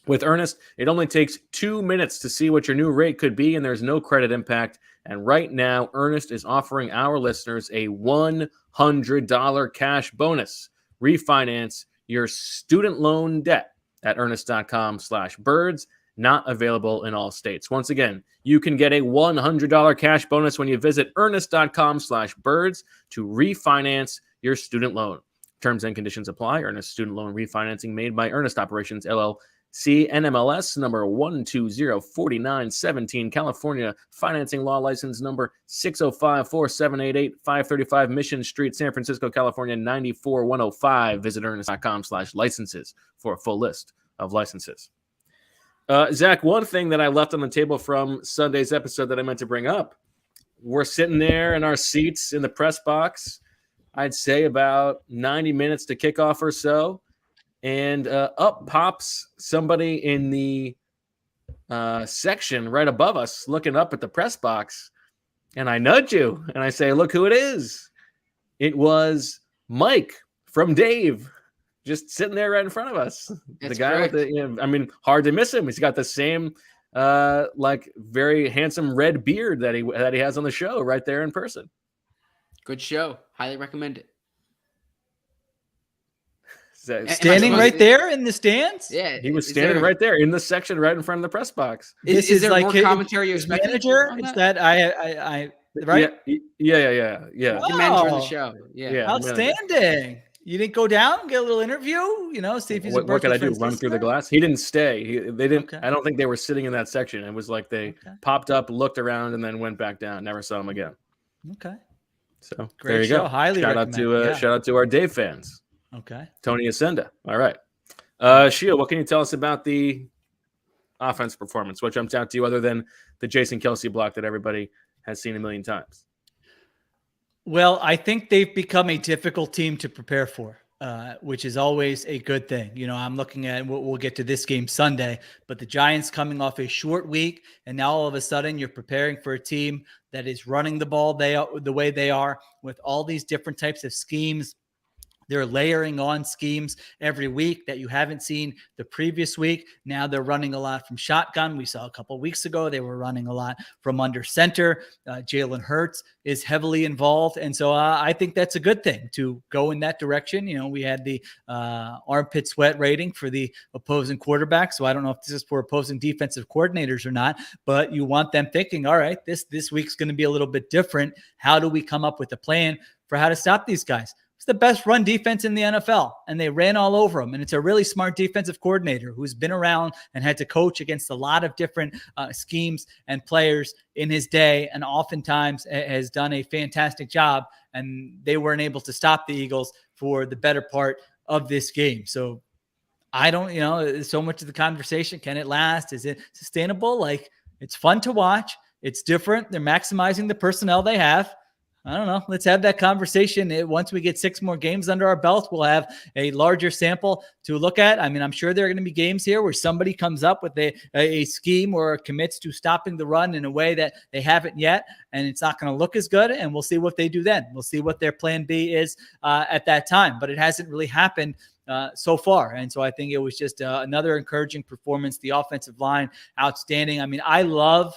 With Ernest, it only takes 2 minutes to see what your new rate could be, and there's no credit impact. And right now, Ernest is offering our listeners a $100 cash bonus. Refinance your student loan debt at earnest.com/birds. Not available in all states. Once again, you can get a $100 cash bonus when you visit earnest.com/birds to refinance your student loan. Terms and conditions apply. Earnest student loan refinancing made by Earnest Operations, LLC, NMLS number 1204917, California financing law license number 6054788, 535 Mission Street, San Francisco, California 94105. Visit earnest.com/licenses for a full list of licenses. Zach, one thing that I left on the table from Sunday's episode that I meant to bring up, we're sitting there in our seats in the press box, I'd say about 90 minutes to kickoff or so, and up pops somebody in the section right above us looking up at the press box, and I nudge you, and I say, look who it is. It was Mike from Dave. Just sitting there right in front of us. That's the guy correct. with the, hard to miss him. He's got the same, very handsome red beard that he has on the show right there in person. Good show. Highly recommend it. Standing right there in the stands? Yeah. He was standing right there in the section right in front of the press box. Is there like more his commentary you're expecting manager? on It's that? that I right? Yeah. The manager of the show. Yeah. Outstanding. You didn't go down, get a little interview, see if he's What could I do? Run through the glass? He didn't stay. They didn't. Okay. I don't think they were sitting in that section. It was like they popped up, looked around, and then went back down. Never saw him again. Okay. So Great there you show. go. Highly shout out to our Dave fans. Okay. Tony Ascenda. All right. Sheil, what can you tell us about the offense performance? What jumped out to you other than the Jason Kelce block that everybody has seen a million times? Well, I think they've become a difficult team to prepare for, which is always a good thing. I'm looking at, we'll get to this game Sunday, but the Giants coming off a short week, and now all of a sudden you're preparing for a team that is running the ball the way they are with all these different types of schemes, They're layering on schemes every week that you haven't seen the previous week. Now they're running a lot from shotgun. We saw a couple of weeks ago they were running a lot from under center. Jalen Hurts is heavily involved. And so I think that's a good thing to go in that direction. You know, we had the armpit sweat rating for the opposing quarterback. So I don't know if this is for opposing defensive coordinators or not, but you want them thinking, all right, this week's going to be a little bit different. How do we come up with a plan for how to stop these guys? It's the best run defense in the NFL, and they ran all over them. And it's a really smart defensive coordinator who's been around and had to coach against a lot of different schemes and players in his day, and oftentimes has done a fantastic job. And they weren't able to stop the Eagles for the better part of this game. So I don't, so much of the conversation, can it last? Is it sustainable? Like, it's fun to watch. It's different. They're maximizing the personnel they have. I don't know. Let's have that conversation. Once we get 6 more games under our belt, we'll have a larger sample to look at. I mean, I'm sure there are going to be games here where somebody comes up with a scheme or commits to stopping the run in a way that they haven't yet, and it's not going to look as good, and we'll see what they do then. We'll see what their plan B is at that time, but it hasn't really happened so far. And so I think it was just another encouraging performance. The offensive line, outstanding. I mean, I love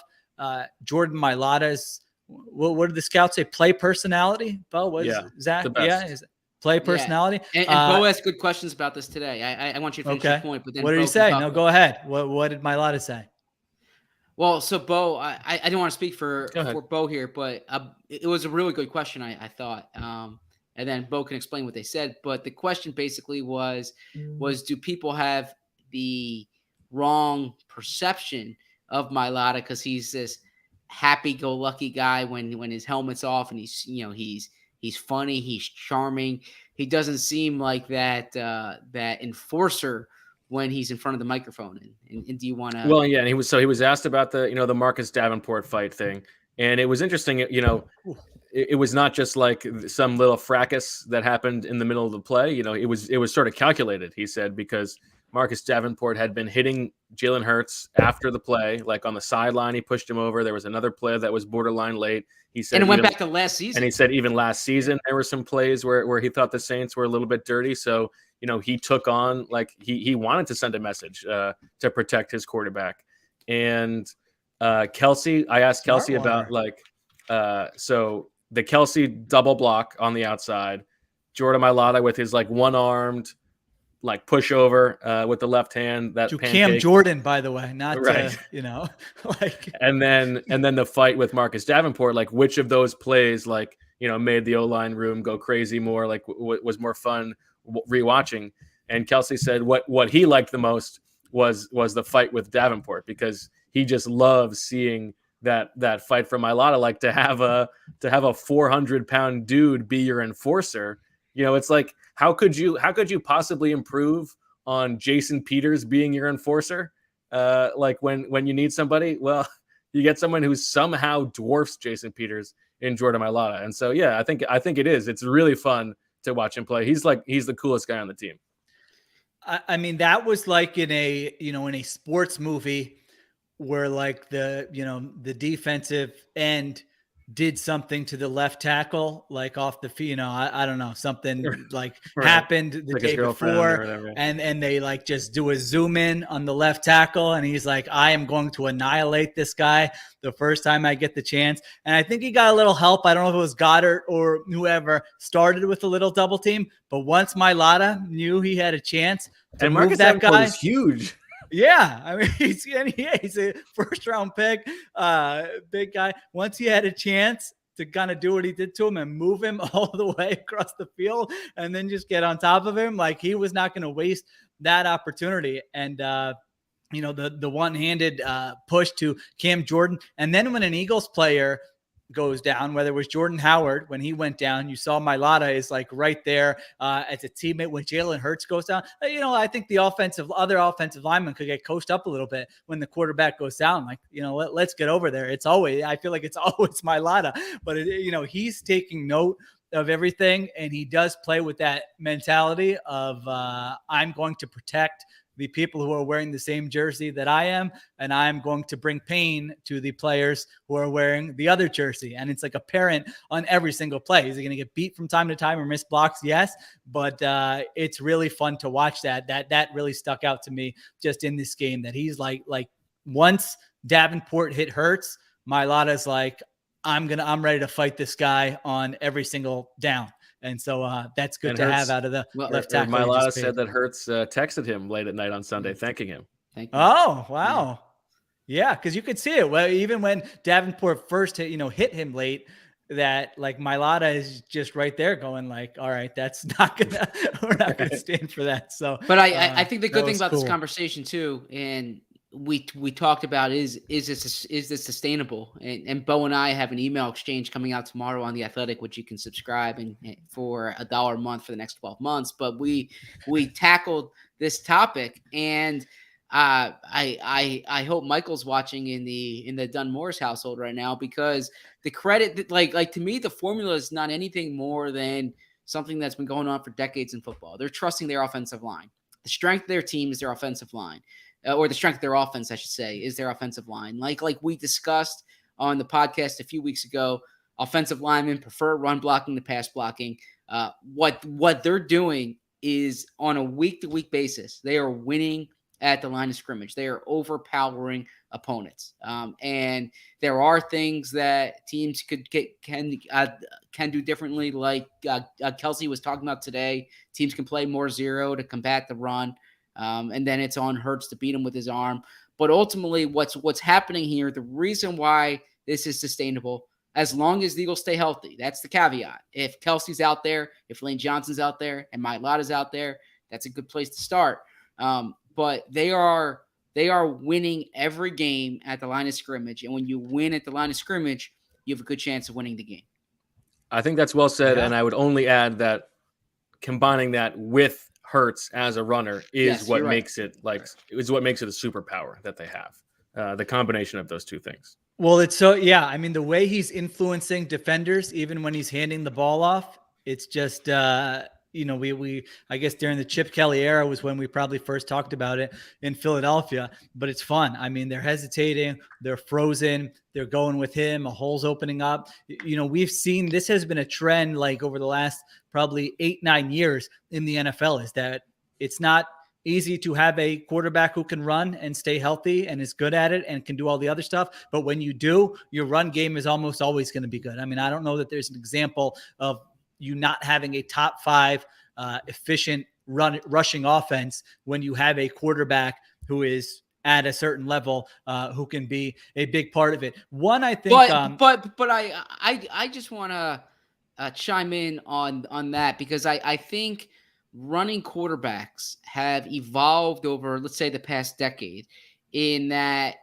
Jordan Mailata's, what did the scouts say? Play personality? Bo, what is Zach? Is it play personality? And Bo asked good questions about this today. I want you to finish your point. But then what did he say? No, go ahead. What did Mailata say? Well, so Bo, I didn't want to speak for Bo here, but it was a really good question, I thought. And then Bo can explain what they said. But the question basically was do people have the wrong perception of Mailata because he's this happy-go-lucky guy when his helmet's off, and he's funny, he's charming. He doesn't seem like that enforcer when he's in front of the microphone. And do you want to? Well, yeah, and he was asked about the Marcus Davenport fight thing, and it was interesting. It was not just like some little fracas that happened in the middle of the play. It was sort of calculated. He said, because Marcus Davenport had been hitting Jalen Hurts after the play, like on the sideline. He pushed him over. There was another play that was borderline late. He said, and it went back to last season. And he said even last season there were some plays where he thought the Saints were a little bit dirty. So he took on, like, he wanted to send a message to protect his quarterback. And Kelsey, I asked Kelsey about so the Kelsey double block on the outside, Jordan Mailata with his one-armed push over with the left hand, that to pancake. Cam Jordan, by the way, not right. And then the fight with Marcus Davenport, which of those plays made the O-line room go crazy more, was more fun rewatching. And Kelsey said what he liked the most was the fight with Davenport, because he just loves seeing that fight from Mailata, to have a 400-pound dude be your enforcer. It's like, how could you possibly improve on Jason Peters being your enforcer? When you need somebody, well, you get someone who somehow dwarfs Jason Peters in Jordan Mailata. And so, yeah, I think it is. It's really fun to watch him play. He's the coolest guy on the team. I mean, that was like in a sports movie where the defensive end did something to the left tackle, off the field, I don't know, something happened the day before, and they just do a zoom in on the left tackle, and he's like, I am going to annihilate this guy the first time I get the chance. And I think he got a little help. I don't know if it was Goddard or whoever started with a little double team, but once Mailata knew he had a chance to move that guy, is huge. Yeah, I mean, he's a first-round pick, big guy. Once he had a chance to kind of do what he did to him and move him all the way across the field and then just get on top of him, he was not going to waste that opportunity. And, the one-handed push to Cam Jordan. And then when an Eagles player goes down, whether it was Jordan Howard, when he went down, you saw Mailata is right there as a teammate. When Jalen Hurts goes down, I think the other offensive linemen could get coached up a little bit when the quarterback goes down. Let's get over there. I feel like it's always Mailata, but he's taking note of everything, and he does play with that mentality of I'm going to protect the people who are wearing the same jersey that I am, and I'm going to bring pain to the players who are wearing the other jersey. And it's like apparent on every single play. Is he going to get beat from time to time or miss blocks? Yes, but it's really fun to watch that. That really stuck out to me just in this game, that he's like once Davenport hit Hurts, Mailata's like, I'm ready to fight this guy on every single down. And so that's good to have out of the left tackle. Mailata said that Hurts texted him late at night on Sunday, thanking him. Thank you. Oh, wow. Yeah, because you could see it. Well, even when Davenport first hit him late, that like Mailata is just right there going like, all right, that's not gonna, we're not gonna stand for that. So, but I think the good thing about cool. this conversation too, and we talked about is this sustainable? And Bo and I have an email exchange coming out tomorrow on The Athletic, which you can subscribe and for $1 a month for the next 12 months. But we tackled this topic, and I hope Michael's watching in the Dunmore's household right now, because the credit, like to me, the formula is not anything more than something that's been going on for decades in football. They're trusting their offensive line. The strength of their team is their offensive line. Or the strength of their offense, I should say, is their offensive line. Like we discussed on the podcast a few weeks ago, offensive linemen prefer run blocking to pass blocking. What they're doing is on a week-to-week basis, they are winning at the line of scrimmage. They are overpowering opponents. And there are things that teams can do differently. Like Kelsey was talking about today, teams can play more zero to combat the run. And then it's on Hurts to beat him with his arm. But ultimately, what's happening here, the reason why this is sustainable, as long as the Eagles stay healthy, that's the caveat. If Kelsey's out there, if Lane Johnson's out there, and Mailata's out there, that's a good place to start. But they are winning every game at the line of scrimmage. And when you win at the line of scrimmage, you have a good chance of winning the game. I think that's well said. Yeah. And I would only add that combining that with Hurts as a runner is what makes it a superpower that they have. The combination of those two things. Well, it's so, yeah. I mean, the way he's influencing defenders, even when he's handing the ball off, it's just, we I guess during the Chip Kelly era was when we probably first talked about it in Philadelphia, but it's fun. I mean, they're hesitating, they're frozen, they're going with him, a hole's opening up. We've seen, this has been a trend like over the last probably 8-9 years in the NFL, is that it's not easy to have a quarterback who can run and stay healthy and is good at it and can do all the other stuff. But when you do, your run game is almost always going to be good. I mean, I don't know that there's an example of you not having a top 5 efficient rushing offense when you have a quarterback who is at a certain level, who can be a big part of it. One, I think, but I just want to chime in on that, because I think running quarterbacks have evolved over, let's say, the past decade, in that,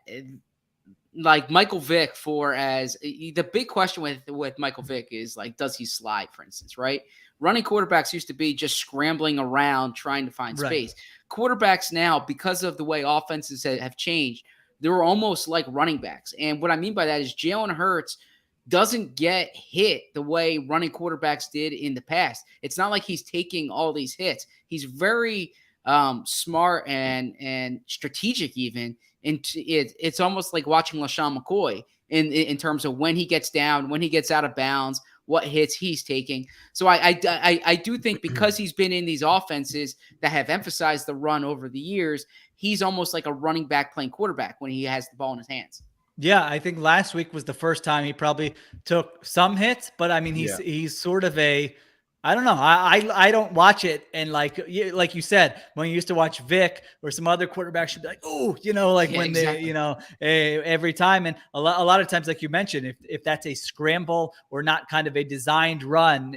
like Michael Vick, the big question with Michael Vick is like, does he slide, for instance, right? Running quarterbacks used to be just scrambling around trying to find space. Right. Quarterbacks now, because of the way offenses have changed, they're almost like running backs. And what I mean by that is Jalen Hurts doesn't get hit the way running quarterbacks did in the past. It's not like he's taking all these hits. He's very smart and strategic even. And it's almost like watching LaShawn McCoy in terms of when he gets down, when he gets out of bounds, what hits he's taking. So I do think, because he's been in these offenses that have emphasized the run over the years, he's almost like a running back playing quarterback when he has the ball in his hands. Yeah, I think last week was the first time he probably took some hits, but I mean, he's sort of I don't know. I don't watch it. And like you said, when you used to watch Vic or some other quarterbacks, should be like, oh, every time. And a lot of times, like you mentioned, if that's a scramble or not kind of a designed run,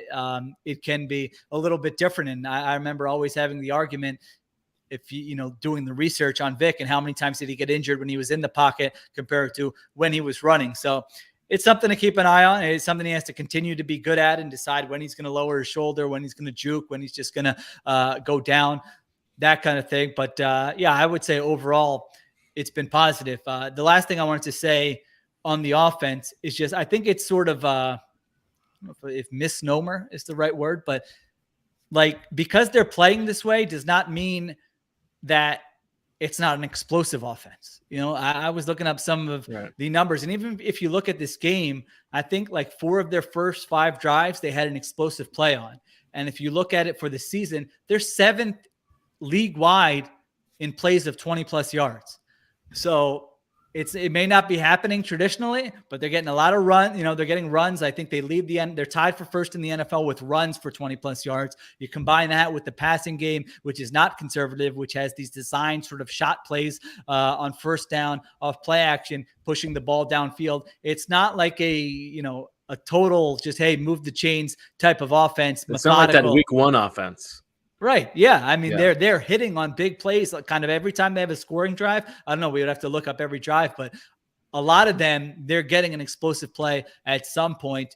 it can be a little bit different. And I remember always having the argument, if doing the research on Vic and how many times did he get injured when he was in the pocket compared to when he was running. So it's something to keep an eye on. It's something he has to continue to be good at and decide when he's going to lower his shoulder, when he's going to juke, when he's just going to go down, that kind of thing. But I would say overall it's been positive. The last thing I wanted to say on the offense is just, I think it's sort of, I don't know if misnomer is the right word, but like, because they're playing this way does not mean that it's not an explosive offense. I was looking up some of the numbers, and even if you look at this game, I think like 4 of their first 5 drives, they had an explosive play on. And if you look at it for the season, they're 7th league wide in plays of 20 plus yards. So it may not be happening traditionally, but they're getting a lot of run. They're getting runs. I think they lead the end. They're tied for first in the NFL with runs for 20 plus yards. You combine that with the passing game, which is not conservative, which has these designed sort of shot plays on first down off play action, pushing the ball downfield. It's not like a total just, hey, move the chains type of offense. It's not like that week 1 offense. Right. Yeah. I mean, they're hitting on big plays kind of every time they have a scoring drive. I don't know. We would have to look up every drive, but a lot of them, they're getting an explosive play at some point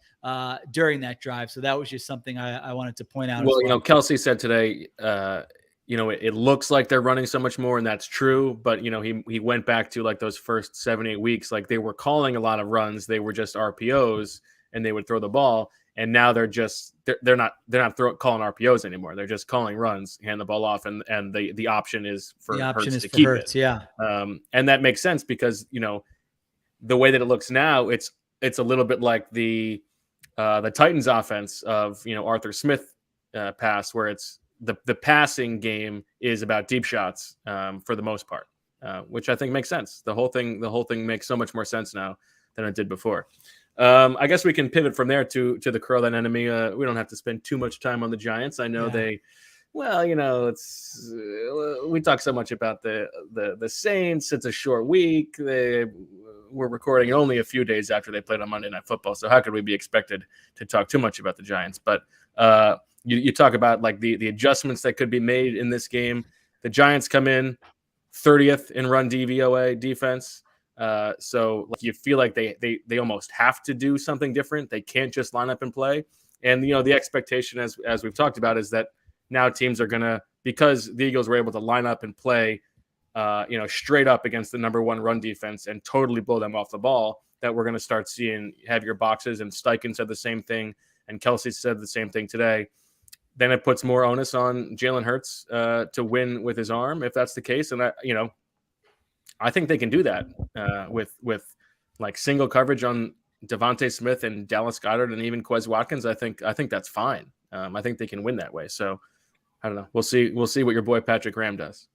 during that drive. So that was just something I wanted to point out. Well, Kelsey said today, it looks like they're running so much more, and that's true. But, he went back to like those first 7-8 weeks, like they were calling a lot of runs. They were just RPOs and they would throw the ball. And now they're not calling RPOs anymore. They're just calling runs, hand the ball off, and the option is for Hurts to keep it. Yeah. And that makes sense because the way that it looks now, it's a little bit like the Titans offense of Arthur Smith pass, where it's the passing game is about deep shots for the most part, which I think makes sense. The whole thing makes so much more sense now than it did before. I guess we can pivot from there to the Curling enemy. We don't have to spend too much time on the Giants. I know we talk so much about the Saints. It's a short week. We're recording only a few days after they played on Monday Night Football. So how could we be expected to talk too much about the Giants? But you talk about like the adjustments that could be made in this game. The Giants come in 30th in run DVOA defense. So like you feel like they almost have to do something different. They can't just line up and play. And, the expectation as we've talked about is that now teams are going to, because the Eagles were able to line up and play, straight up against the number 1 run defense and totally blow them off the ball, that we're going to start seeing have your boxes. And Steichen said the same thing. And Kelsey said the same thing today. Then it puts more onus on Jalen Hurts to win with his arm, if that's the case. And I think they can do that with like single coverage on Devontae Smith and Dallas Goedert and even Quez Watkins. I think that's fine. I think they can win that way. So I don't know. We'll see what your boy Patrick Graham does.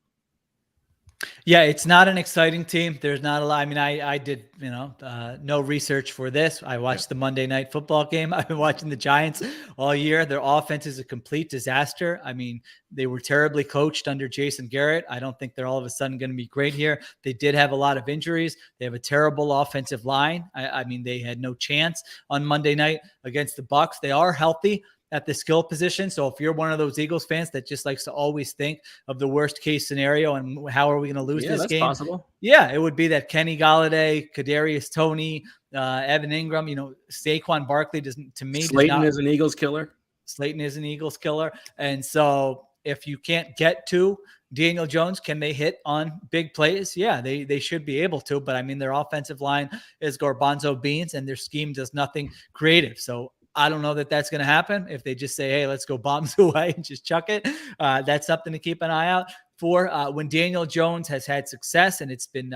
Yeah, it's not an exciting team. There's not a lot. I mean, I did, no research for this. I watched the Monday Night Football game. I've been watching the Giants all year. Their offense is a complete disaster. I mean, they were terribly coached under Jason Garrett. I don't think they're all of a sudden going to be great here. They did have a lot of injuries. They have a terrible offensive line. I mean, they had no chance on Monday night against the Bucs. They are healthy at the skill position. So if you're one of those Eagles fans that just likes to always think of the worst case scenario and how are we going to lose this game? Possible. Yeah, it would be that Kenny Golladay, Kadarius Toney, Evan Ingram, Saquon Barkley doesn't, to me, Slayton is an Eagles killer. Slayton is an Eagles killer. And so if you can't get to Daniel Jones, can they hit on big plays? Yeah, they should be able to, but I mean, their offensive line is garbanzo beans and their scheme does nothing creative. So I don't know that that's going to happen. If they just say, hey, let's go bombs away and just chuck it, that's something to keep an eye out for. When Daniel Jones has had success, and it's been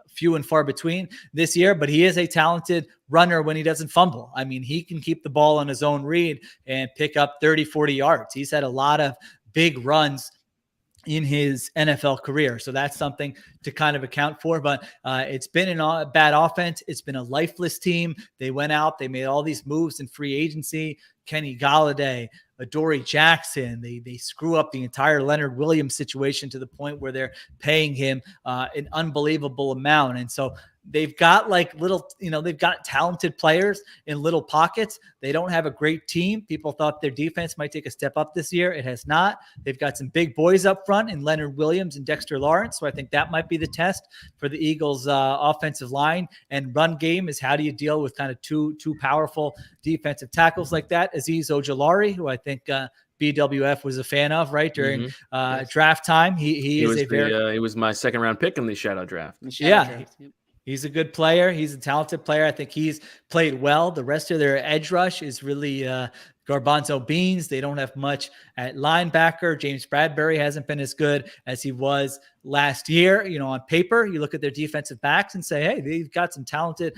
few and far between this year, but he is a talented runner when he doesn't fumble. I mean, he can keep the ball on his own read and pick up 30, 40 yards. He's had a lot of big runs in his NFL career. So that's something to kind of account for, but it's been a bad offense. It's been a lifeless team. They went out, they made all these moves in free agency, Kenny Golladay, Adoree Jackson. They screw up the entire Leonard Williams situation to the point where they're paying him an unbelievable amount. And so they've got like little, they've got talented players in little pockets. They don't have a great team. People thought their defense might take a step up this year. It has not. They've got some big boys up front in Leonard Williams and Dexter Lawrence. So I think that might be the test for the Eagles offensive line and run game is how do you deal with kind of two powerful defensive tackles like that. Azeez Ojulari, who I think BWF was a fan of during draft time. He was my second round pick in the shadow draft. He's a good player. He's a talented player. I think he's played well. The rest of their edge rush is really garbanzo beans. They don't have much at linebacker. James Bradbury hasn't been as good as he was last year. On paper, you look at their defensive backs and say, hey, they've got some talented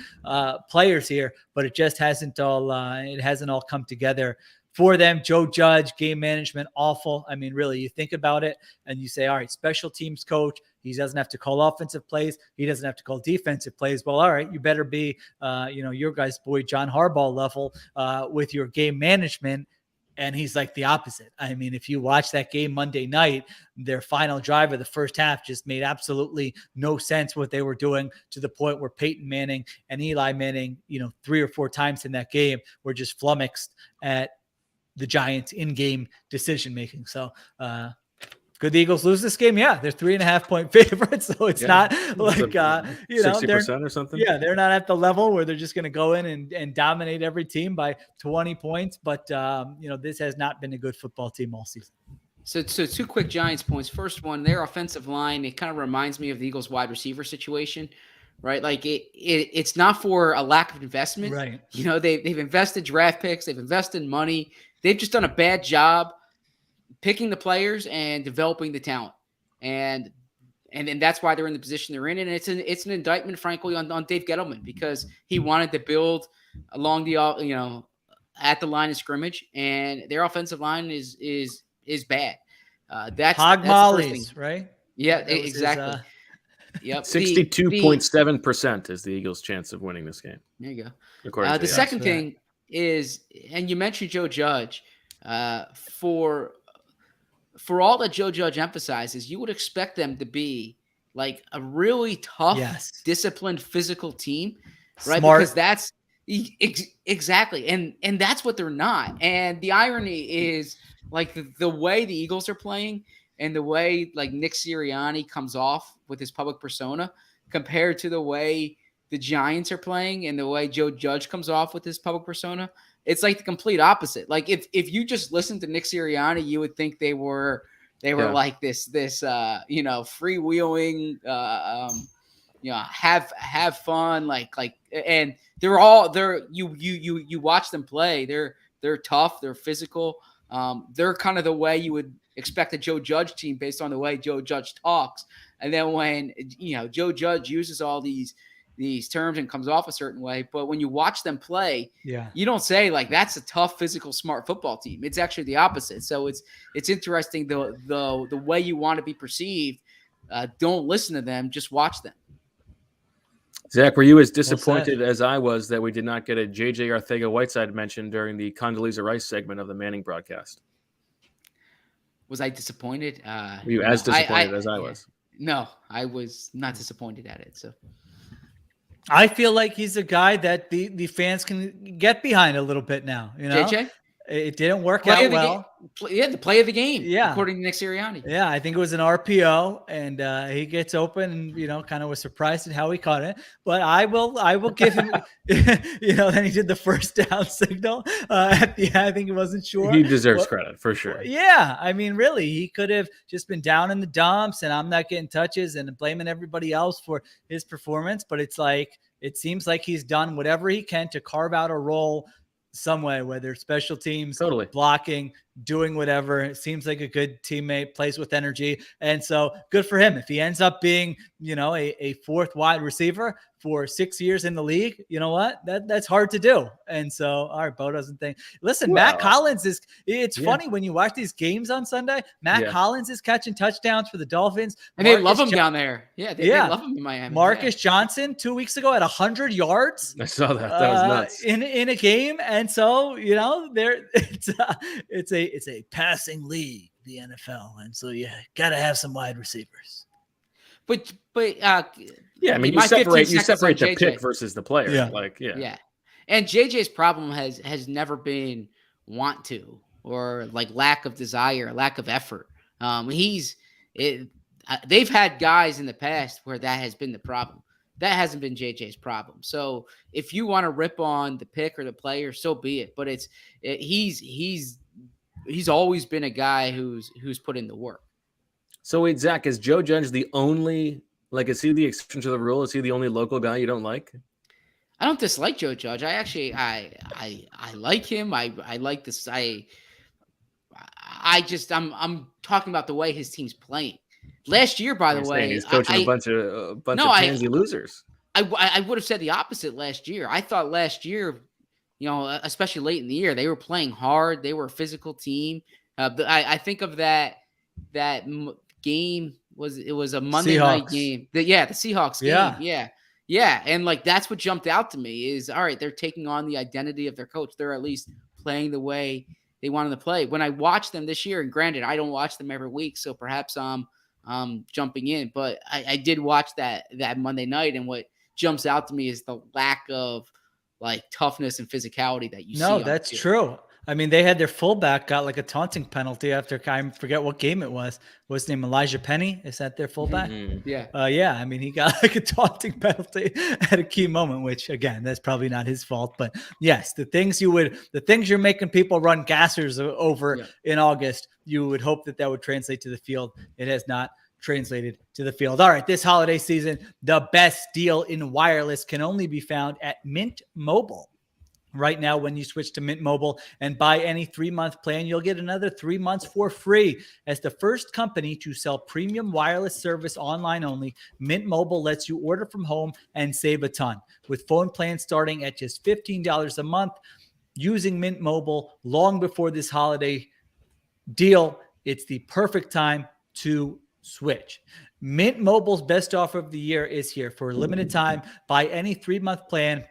players here, but it just hasn't all come together for them. Joe Judge, game management, awful. I mean, really, you think about it and you say, all right, special teams coach. He doesn't have to call offensive plays. He doesn't have to call defensive plays. Well, all right, you better be, your guy's boy, John Harbaugh level with your game management. And he's like the opposite. I mean, if you watch that game Monday night, their final drive of the first half just made absolutely no sense what they were doing, to the point where Peyton Manning and Eli Manning, 3 or 4 times in that game were just flummoxed at the Giants in-game decision-making. So, could the Eagles lose this game? Yeah, they're 3.5-point favorites, so it's not like 60% or something. Yeah, they're not at the level where they're just going to go in and dominate every team by 20 points. But this has not been a good football team all season. So 2 quick Giants points. First one, their offensive line, it kind of reminds me of the Eagles wide receiver situation, right? Like it's not for a lack of investment, right? They've invested draft picks, they've invested money, they've just done a bad job picking the players and developing the talent, and that's why they're in the position they're in. And it's an indictment, frankly, on Dave Gettleman, because he wanted to build along the at the line of scrimmage, and their offensive line is bad. That's Mollies, right? Yeah, exactly. Yep. 62.7% is the Eagles' chance of winning this game. There you go. According to the second thing is, and you mentioned Joe Judge, for all that Joe Judge emphasizes, you would expect them to be like a really tough, disciplined, physical team, right? Smart. Because that's exactly, and that's what they're not. And the irony is, like, the way the Eagles are playing and the way, like, Nick Sirianni comes off with his public persona compared to the way the Giants are playing and the way Joe Judge comes off with his public persona, it's like the complete opposite. Like, if you just listened to Nick Sirianni, you would think they were like this freewheeling, have fun, and you watch them play. They're tough, they're physical. They're kind of the way you would expect a Joe Judge team based on the way Joe Judge talks. And then when Joe Judge uses all these terms and comes off a certain way, but when you watch them play, you don't say, like, that's a tough, physical, smart football team. It's actually the opposite. So it's interesting the way you want to be perceived. Don't listen to them, just watch them. Zach, were you as disappointed as I was that we did not get a JJ Arcega-Whiteside mention during the Condoleezza Rice segment of the Manning broadcast? Was I disappointed? Were you as disappointed as I was? No, I was not disappointed at it. So I feel like he's a guy that the fans can get behind a little bit now. JJ? It didn't work out well. The play of the game. Yeah, according to Nick Sirianni. Yeah, I think it was an RPO, and he gets open, and kind of was surprised at how he caught it. But I will give him. Then he did the first down signal at the end. I think he wasn't sure. He deserves credit for sure. Yeah, I mean, really, he could have just been down in the dumps, and I'm not getting touches, and blaming everybody else for his performance. But it's like, it seems like he's done whatever he can to carve out a role some way, whether it's special teams, blocking, doing whatever. It seems like a good teammate, plays with energy. And so good for him. If he ends up being, a fourth wide receiver for 6 years in the league, you know what? That's hard to do. And so, all right, Bo doesn't think. Listen, Matt Collins it's funny when you watch these games on Sunday, Matt Collins is catching touchdowins for the Dolphins. And they love him down there. Yeah, they love him in Miami. Marcus Johnson 2 weeks ago at 100 yards. I saw that. That was nuts. In a game. And so, it's a passing league, the NFL. And so you got to have some wide receivers. But I mean, you separate the pick versus the player. Yeah. And JJ's problem has never been want to, or like lack of desire, lack of effort. They've had guys in the past where that has been the problem. That hasn't been JJ's problem. So if you want to rip on the pick or the player, so be it. But he's always been a guy who's put in the work. So wait, Zach, is Joe Judge the only Like, is he the exception to the rule? Is he the only local guy you don't like? I don't dislike Joe Judge. I actually I like him. I like this. I'm talking about the way his team's playing. Last year, by the You're saying way, he's coaching a bunch of pansy losers. I would have said the opposite last year. I thought last year, especially late in the year, they were playing hard. They were a physical team. I think of that game was a Monday night game. The Seahawks game. Yeah. And like, that's what jumped out to me is, all right, they're taking on the identity of their coach. They're at least playing the way they wanted to play. When I watched them this year, and granted, I don't watch them every week, so perhaps I'm jumping in, but I did watch that Monday night, and what jumps out to me is the lack of like toughness and physicality that you see. No, that's true. I mean, they had their fullback got like a taunting penalty after I forget what game it was. What's his name? Elijah Penny? Is that their fullback? Mm-hmm. Yeah. Yeah. I mean, he got like a taunting penalty at a key moment, which again, that's probably not his fault. But yes, the things you're making people run gassers over in August, you would hope that would translate to the field. It has not translated to the field. All right, this holiday season, the best deal in wireless can only be found at Mint Mobile. Right now, when you switch to Mint Mobile and buy any 3-month plan, you'll get another 3 months for free. As the first company to sell premium wireless service online only, Mint Mobile lets you order from home and save a ton. With phone plans starting at just $15 a month, using Mint Mobile long before this holiday deal, it's the perfect time to switch. Mint Mobile's best offer of the year is here. For a limited time, buy any 3-month plan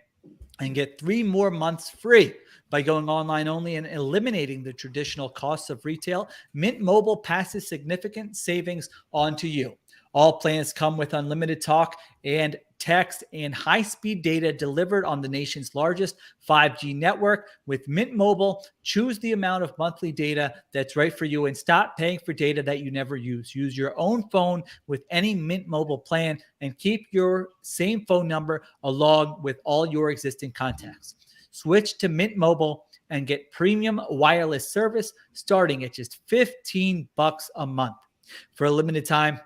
and get 3 more months free by going online only and eliminating the traditional costs of retail. Mint Mobile passes significant savings on to you. All plans come with unlimited talk and text and high-speed data delivered on the nation's largest 5G network. With Mint Mobile, choose the amount of monthly data that's right for you and stop paying for data that you never use. Use your own phone with any Mint Mobile plan and keep your same phone number along with all your existing contacts. Switch to Mint Mobile and get premium wireless service starting at just $15 a month. For a limited time,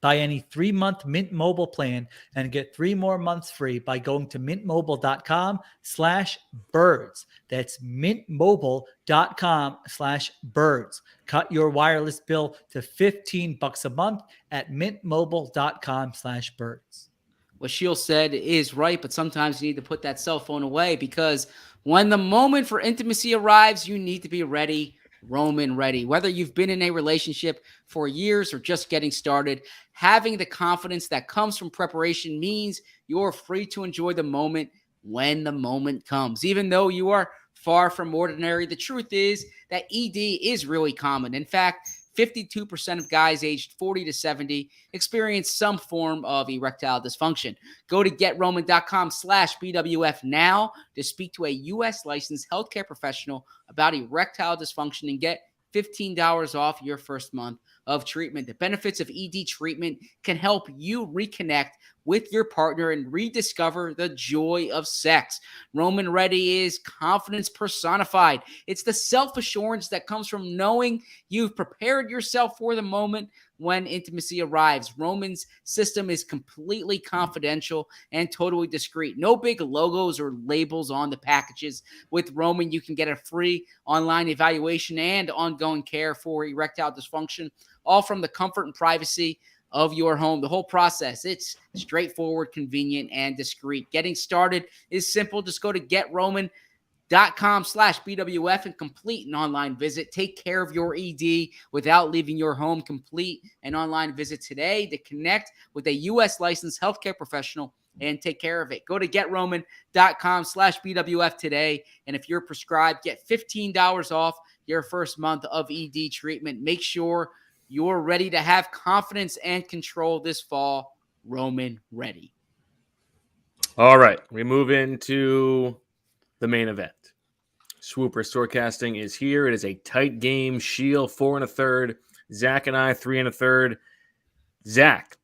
buy any 3-month Mint Mobile plan and get 3 more months free by going to mintmobile.com/birds. That's mintmobile.com/birds. Cut your wireless bill to $15 a month at mintmobile.com/birds. What Sheil said is right, but sometimes you need to put that cell phone away because when the moment for intimacy arrives, you need to be ready. Roman ready. Whether you've been in a relationship for years or just getting started, having the confidence that comes from preparation means you're free to enjoy the moment when the moment comes. Even though you are far from ordinary, the truth is that ED is really common. In fact, 52% of guys aged 40 to 70 experience some form of erectile dysfunction. Go to GetRoman.com/BWF now to speak to a U.S. licensed healthcare professional about erectile dysfunction and get $15 off your first month of treatment. The benefits of ED treatment can help you reconnect with your partner and rediscover the joy of sex. Roman Ready is confidence personified. It's the self-assurance that comes from knowing you've prepared yourself for the moment when intimacy arrives. Roman's system is completely confidential and totally discreet. No big logos or labels on the packages. With Roman, you can get a free online evaluation and ongoing care for erectile dysfunction, all from the comfort and privacy of your home. The whole process, it's straightforward, convenient, and discreet. Getting started is simple. Just go to GetRoman.com/BWF and complete an online visit. Take care of your ED without leaving your home. Complete an online visit today to connect with a U.S. licensed healthcare professional and take care of it. Go to GetRoman.com/BWF today. And if you're prescribed, get $15 off your first month of ED treatment. Make sure you're ready to have confidence and control this fall. Roman Ready. All right. We move into the main event. Swooper Soarcasting is here. It is a tight game. Sheil 4 1/3. Zach and I 3 1/3. Zach,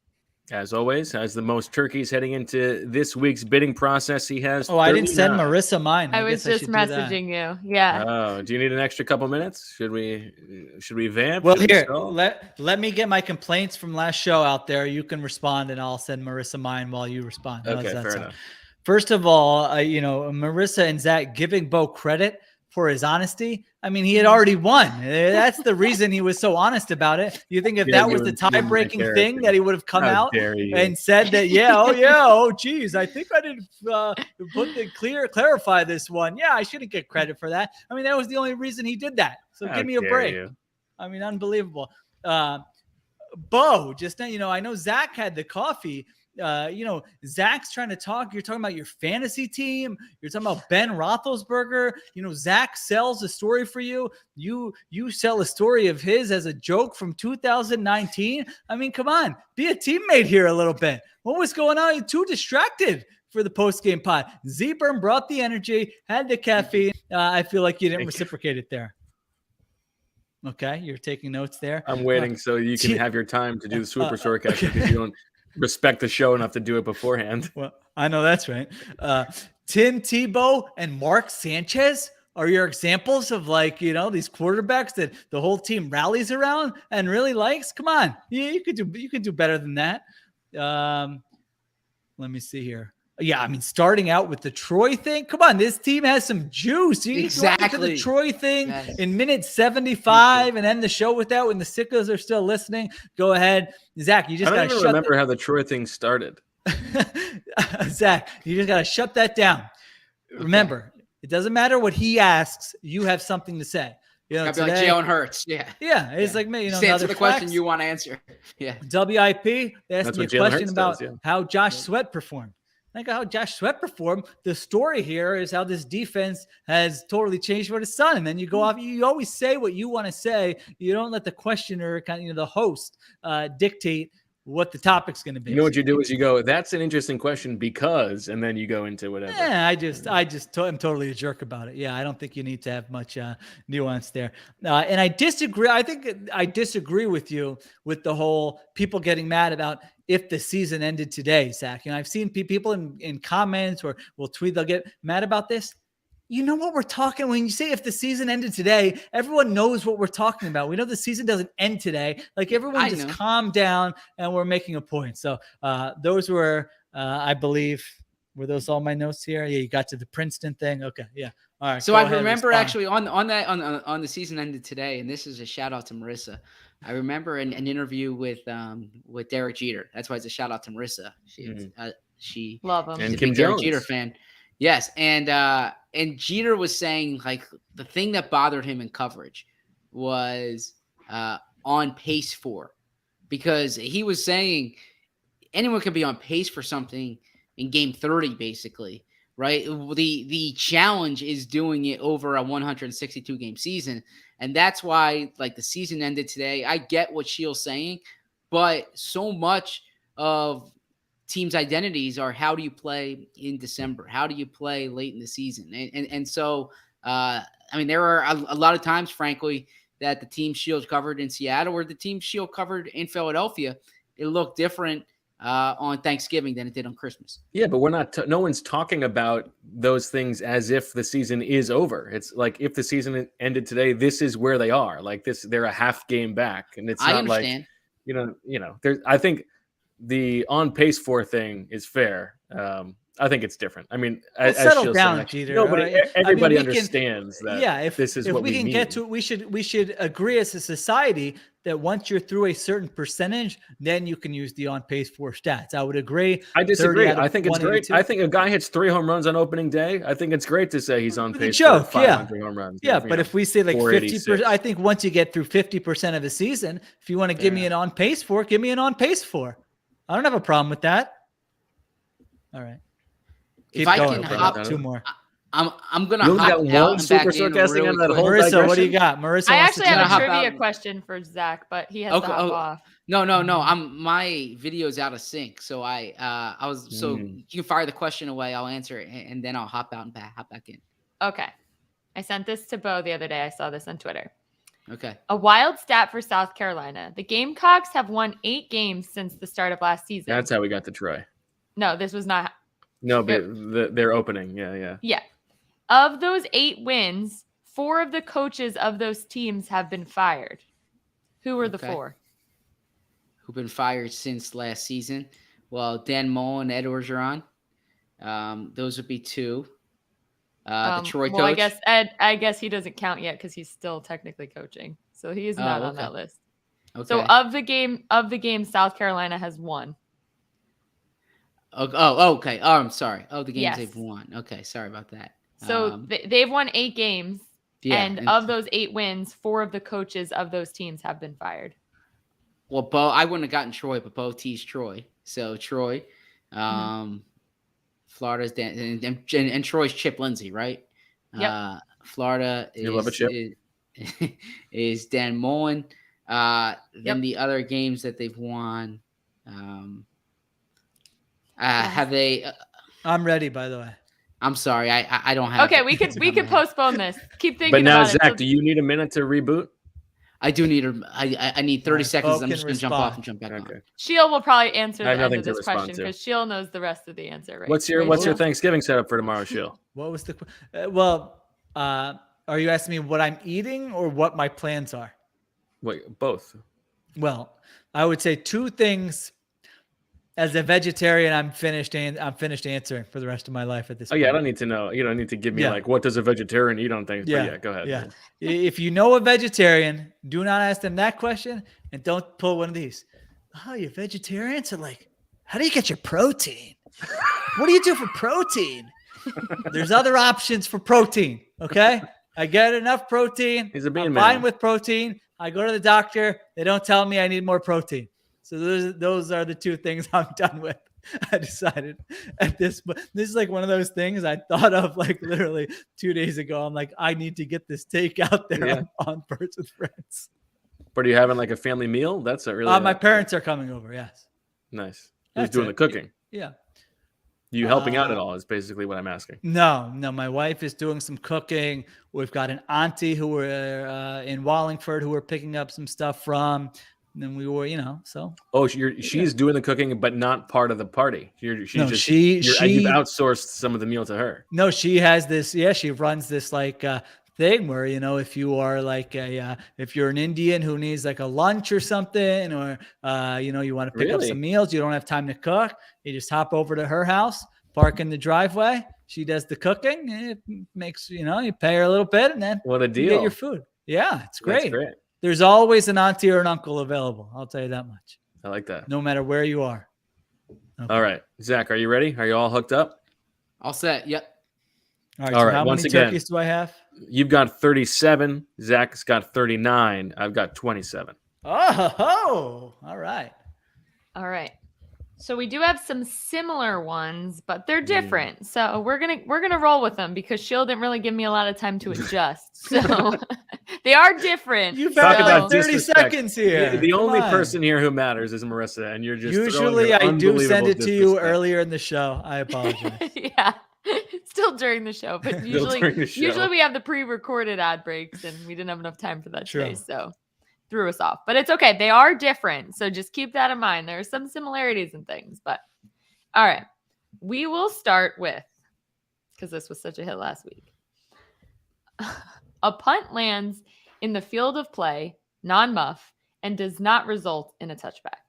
As always, has the most turkeys heading into this week's bidding process. He has. Oh, I didn't send 39. Marissa mine. I was guess just should do that. messaging you. Yeah. Oh, do you need an extra couple minutes? Should we vamp? Well, Should we here, stall? let me get my complaints from last show out there. You can respond, and I'll send Marissa mine while you respond. How's Okay, that fair sound? enough. First of all, Marissa and Zach giving Bo credit for his honesty. I mean, he had already won. That's the reason he was so honest about it. You think if Yeah, that was the tie-breaking thing that he would have come How out dare you. and said that, geez, I think I didn't clarify this one. Yeah, I shouldn't get credit for that. I mean, that was the only reason he did that. So How give me a dare break. you. I mean, unbelievable. Bo, just now, I know Zach had the coffee. Zach's trying to talk. You're talking about your fantasy team. You're talking about Ben Roethlisberger. Zach sells a story for you. You sell a story of his as a joke from 2019. I mean, come on, be a teammate here a little bit. What was going on? You're too distracted for the post-game pod. Z-Burn brought the energy, had the caffeine. I feel like you didn't reciprocate it there. Okay, you're taking notes there. I'm waiting so you can have your time to do the Swooper Soarcasting because you don't respect the show enough to do it beforehand. Well, I know that's right. Tim Tebow and Mark Sanchez are your examples of these quarterbacks that the whole team rallies around and really likes. Come on, you could do better than that. Let me see here. Yeah, I mean, starting out with the Troy thing. Come on, this team has some juice. You Exactly. the Troy thing Yes. in minute 75 and end the show with that when the sickos are still listening. Go ahead. Zach, you just got to shut remember how the Troy thing started. Zach, you just got to shut that down. Okay. Remember, it doesn't matter what he asks. You have something to say. I'd be like Jalen Hurts. Yeah. Yeah. It's like me. Just answer the question you want to answer. Yeah. WIP, they asked me a question about does, yeah. how Josh Sweat performed. Think of how Josh Sweat performed. The story here is how this defense has totally changed for his son. And then you go off. You always say what you want to say. You don't let the questioner, the host, dictate what the topic's going to be. You know what you do is you go, that's an interesting question because, and then you go into whatever. Yeah, I'm totally a jerk about it. Yeah, I don't think you need to have much nuance there. And I disagree. I think I disagree with you with the whole people getting mad about if the season ended today, Zach. I've seen people in comments or will tweet, they'll get mad about this. You know what we're talking when you say if the season ended today, everyone knows what we're talking about. We know the season doesn't end today. Like everyone just calm down and we're making a point. So those were, I believe, were those all my notes here? Yeah, you got to the Princeton thing. Okay, yeah. All right. So I remember actually on the season ended today, and this is a shout out to Marissa. I remember an interview with Derek Jeter. That's why it's a shout out to Marissa. She love him. And she's a Kim big Derek Jones. Jeter fan. Yes, and Jeter was saying like the thing that bothered him in coverage was on pace for, because he was saying anyone can be on pace for something in game 30, basically, right? The challenge is doing it over a 162 game season, and that's why like the season ended today. I get what Sheil's saying, but so much of teams' identities are how do you play in December? How do you play late in the season? And so, I mean, there are a lot of times, frankly, that the team Sheil covered in Seattle or the team Sheil covered in Philadelphia, it looked different on Thanksgiving than it did on Christmas. Yeah, but we're not. No one's talking about those things as if the season is over. It's like if the season ended today, this is where they are. Like this, they're a half game back, and it's not understand. Like There's. I think the on pace for thing is fair. I think it's different. I mean, settle down, Jeter. Everybody understands that. Yeah, if we can mean. get to it, we should agree as a society that once you're through a certain percentage, then you can use the on pace for stats. I would agree. I disagree. I think it's great. I think a guy hits 3 home runs on opening day. I think it's great to say he's on pace for 500 home runs. Yeah, but if we say like 50%, I think once you get through 50% of a season, if you want to give me an on pace for, give me an on pace for. I don't have a problem with that. All right. If I can hop 2 more. I'm gonna hop out and back in really on that quick. whole Marissa, digression? what do you got? Marissa, I actually have a trivia out. question for Zach, but he has to hop off. No. My video's out of sync, so you can fire the question away. I'll answer it, and then I'll hop out and hop back in. Okay. I sent this to Bo the other day. I saw this on Twitter. Okay. A wild stat for South Carolina. The Gamecocks have won 8 games since the start of last season. That's how we got to Troy. No, this was not. No, but their opening. Yeah. Yeah. Of those 8 wins, 4 of the coaches of those teams have been fired. Who were the 4? Who've been fired since last season? Well, Dan Mullen, Ed Orgeron. Those would be 2. The Troy coach. I guess he doesn't count yet because he's still technically coaching, so he is not on that list. Okay. So of the game, South Carolina has won. Okay. Oh, I'm sorry. Oh, the games Yes. they've won. Okay, sorry about that. So they've won 8 games, and of those 8 wins, 4 of the coaches of those teams have been fired. Well, I wouldn't have gotten Troy, but Bo teased Troy. So Troy, Florida's Dan, and Troy's Chip Lindsey, right? Yep. Florida You love a Chip. is Dan Mullen. Then the other games that they've won, have they? I'm ready, by the way. I'm sorry, I don't have. Okay, we could postpone this. Keep thinking But now, about Zach, it. do you need a minute to reboot? I do need I need 30 seconds. Bo I'm just can going to jump respond. off and jump back on. Sheil will probably answer I have the end nothing of to this respond question to. because Sheil knows the rest of the answer, right? What's your Sheil? Thanksgiving setup for tomorrow, Sheil? What was the are you asking me what I'm eating or what my plans are? Wait, both. Well, I would say 2 things. As a vegetarian, I'm finished answering for the rest of my life at this point. I don't need to know. You don't need to give me like what does a vegetarian eat on things. Yeah. But yeah, go ahead. Yeah. If you know a vegetarian, do not ask them that question and don't pull one of these. Oh, you're vegetarian? So like, how do you get your protein? What do you do for protein? There's other options for protein. Okay. I get enough protein. He's a bean I'm man. fine with protein. I go to the doctor. They don't tell me I need more protein. So those are the 2 things I'm done with. I decided at this, but this is like one of those things I thought of like literally 2 days ago. I'm like, I need to get this take out there on Birds with Friends. But are you having like a family meal? That's a really My parents are coming over. Yes. nice. Who's That's doing it. the cooking? Yeah. You helping out at all is basically what I'm asking. No. My wife is doing some cooking. We've got an auntie who we're in Wallingford who we're picking up some stuff from. And then we were, so. Oh, she's doing the cooking, but not part of the party. You've outsourced some of the meal to her. No, she has this. Yeah, she runs this like thing where if you are like if you're an Indian who needs like a lunch or something, or you want to pick up some meals, you don't have time to cook, you just hop over to her house, park in the driveway. She does the cooking. And it makes you pay her a little bit, and then what a deal! You get your food. Yeah, it's great. That's great. There's always an auntie or an uncle available. I'll tell you that much. I like that. No matter where you are. Okay. All right. Zach, are you ready? Are you all hooked up? All set. Yep. All right. All so right. how Once many again, turkeys do I have? You've got 37. Zach's got 39. I've got 27. Oh, all right. All right. So we do have some similar ones, but they're different. So we're gonna roll with them because Sheil didn't really give me a lot of time to adjust. So they are different. You've Talk got about like 30 disrespect. seconds here. The Come only on. person here who matters is Marissa, and you're just Usually throwing I do send unbelievable it to you disrespect. earlier in the show. I apologize. Yeah. Still during the show, but during the show. usually we have the pre-recorded ad breaks, and we didn't have enough time for that True. today, so threw us off. But it's okay; they are different, so just keep that in mind. There are some similarities and things, but all right, we will start with because this was such a hit last week. A punt lands in the field of play, non-muff, and does not result in a touchback.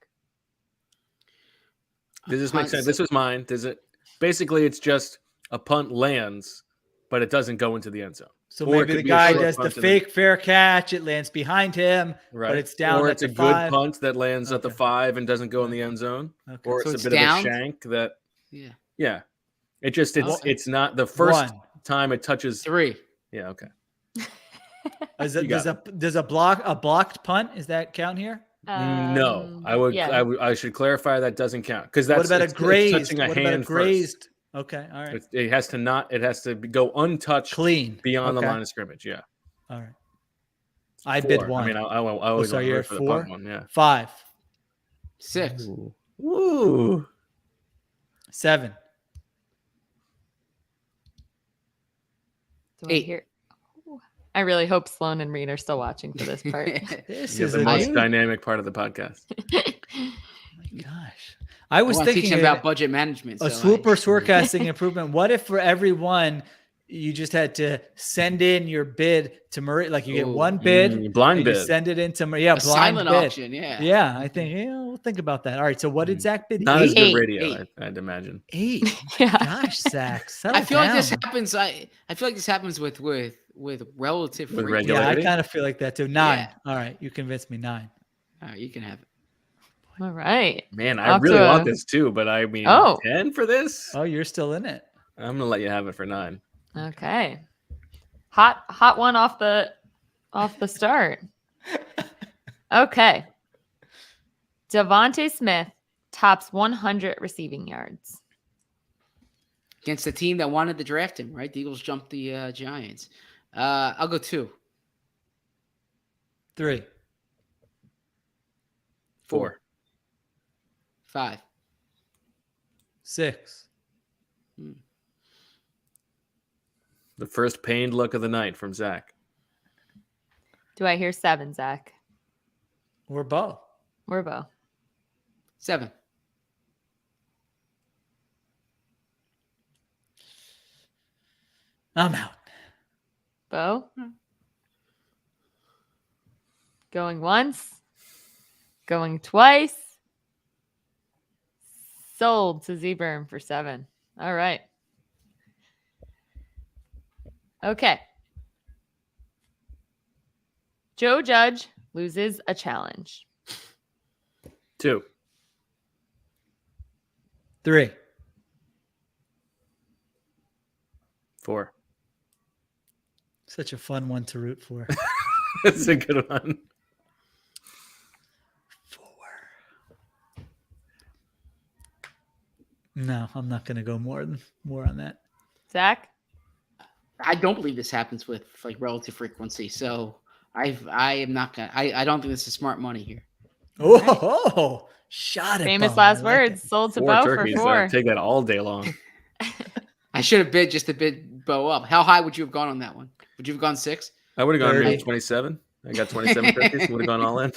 Does this make sense? This was mine. Does it? Basically, it's just a punt lands, but it doesn't go into the end zone. So Or it maybe could the be a guy short does the punt to fake fair catch. It lands behind him, Right. but it's down or at it's the a 5. good punt that lands at the 5 and doesn't go in the end zone. Okay. Or So it's it's a bit downed? of a shank that. Yeah. Yeah. It's not the first One. time it touches. 3. Yeah. Okay. Does You got a blocked punt? Is that count here? No, I would. Yeah. I should clarify that doesn't count because that's What about a it's grazed? touching a What about a hand grazed? first. Okay, all right. It has to not. It has to go untouched, Clean beyond Okay. the line of scrimmage. Yeah. All right. I bid 4. 1. I mean, I always sorry, want to you're root for the 4? punt one. Yeah. 5, 6. Ooh. 7, Do I 8. hear? I really hope Sloan and Reed are still watching for this part. This You're is the a most new- dynamic part of the podcast. Gosh, I was I want to teach thinking them about budget management. a so Swooper Soarcasting improvement. What if for everyone you just had to send in your bid to Marie? Like you get Ooh. one bid, Blind and you bid. send it into Marie. Yeah, a blind silent bid. auction, yeah. Yeah, I think we'll think about that. All right, so what did Zach bid? Not as good Eight. radio, I'd imagine. 8. Yeah. Gosh, Zach, settle I feel like this down. happens. I feel like this happens with relative With frequency. regular- Yeah, I Regularity? kind of feel like that too. 9. Yeah. All right, you convinced me. 9. All right, you can have it. All right. Man, I Off really to want a- this too, but I mean, Oh. 10 for this? Oh, you're still in it. I'm gonna let you have it for 9. Okay. Hot one off the start. Okay. Devontae Smith tops 100 receiving yards. Against the team that wanted to draft him, right? The Eagles jumped the Giants. I'll go 2. 3. 4. 5. 6. The first pained look of the night from Zach. Do I hear 7, Zach? We're both. We're both. 7. I'm out. Bo? Going once. Going twice. Sold to Z-Berm for 7. All right. Okay. Joe Judge loses a challenge. 2. 3. 4. Such a fun one to root for. That's a good one. 4. No, I'm not going to go more on that. Zach? I don't believe this happens with like relative frequency. So I am not gonna. I don't think this is smart money here. Oh, shot it. Famous Bo. last I like words. it. Sold to 4 Bo turkeys. for 4. Take that all day long. I should have bid just to bid Bo up. How high would you have gone on that one? Would you have gone 6? I would have gone 30. maybe 27. I got 27 turkeys. Would have gone all in.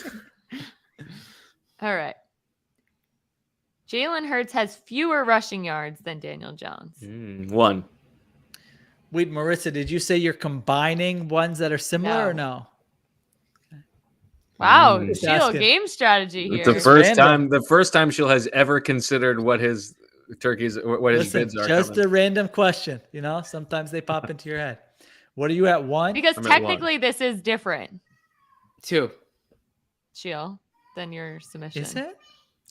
All right. Jalen Hurts has fewer rushing yards than Daniel Jones. 1. Wait, Marissa, did you say you're combining ones that are similar or no? Wow, Just Sheil, asking. game strategy It's here. the first random. time. The first time Sheil has ever considered what his turkeys, what his Listen, bids are. just coming. a random question. You know, sometimes they pop into your head. What are you at, 1? Because I'm at 1. technically this is different, 2. Sheil, than your submission. Is it?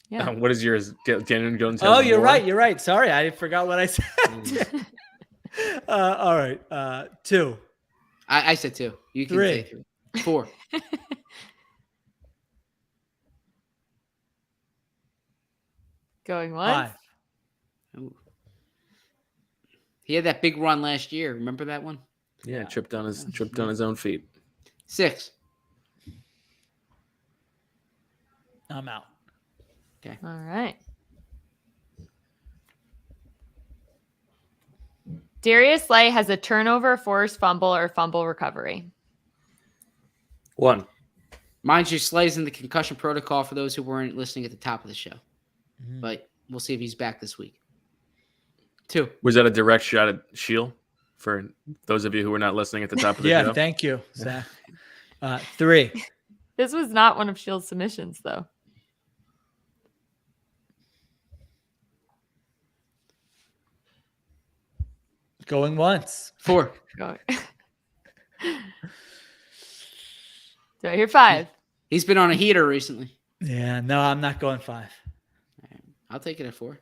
Yeah. What is yours? Daniel Jones. has Oh, you're more? right. You're right. Sorry, I forgot what I said. All right. 2. I said 2. You can 3. say 3. 4. Going once. 5. Ooh. He had that big run last year. Remember that one? Yeah, tripped on his own feet. 6. I'm out. All right. Darius Slay has a turnover, forced fumble, or fumble recovery. 1. Mind you, Slay's in the concussion protocol for those who weren't listening at the top of the show. But we'll see if he's back this week. 2. Was that a direct shot at Sheil for those of you who were not listening at the top of the Yeah, show? thank you, Zach. 3. This was not one of Shield's submissions, though. Going once. 4. Go. Do I hear 5? He's been on a heater recently. Yeah, no, I'm not going 5. I'll take it at 4.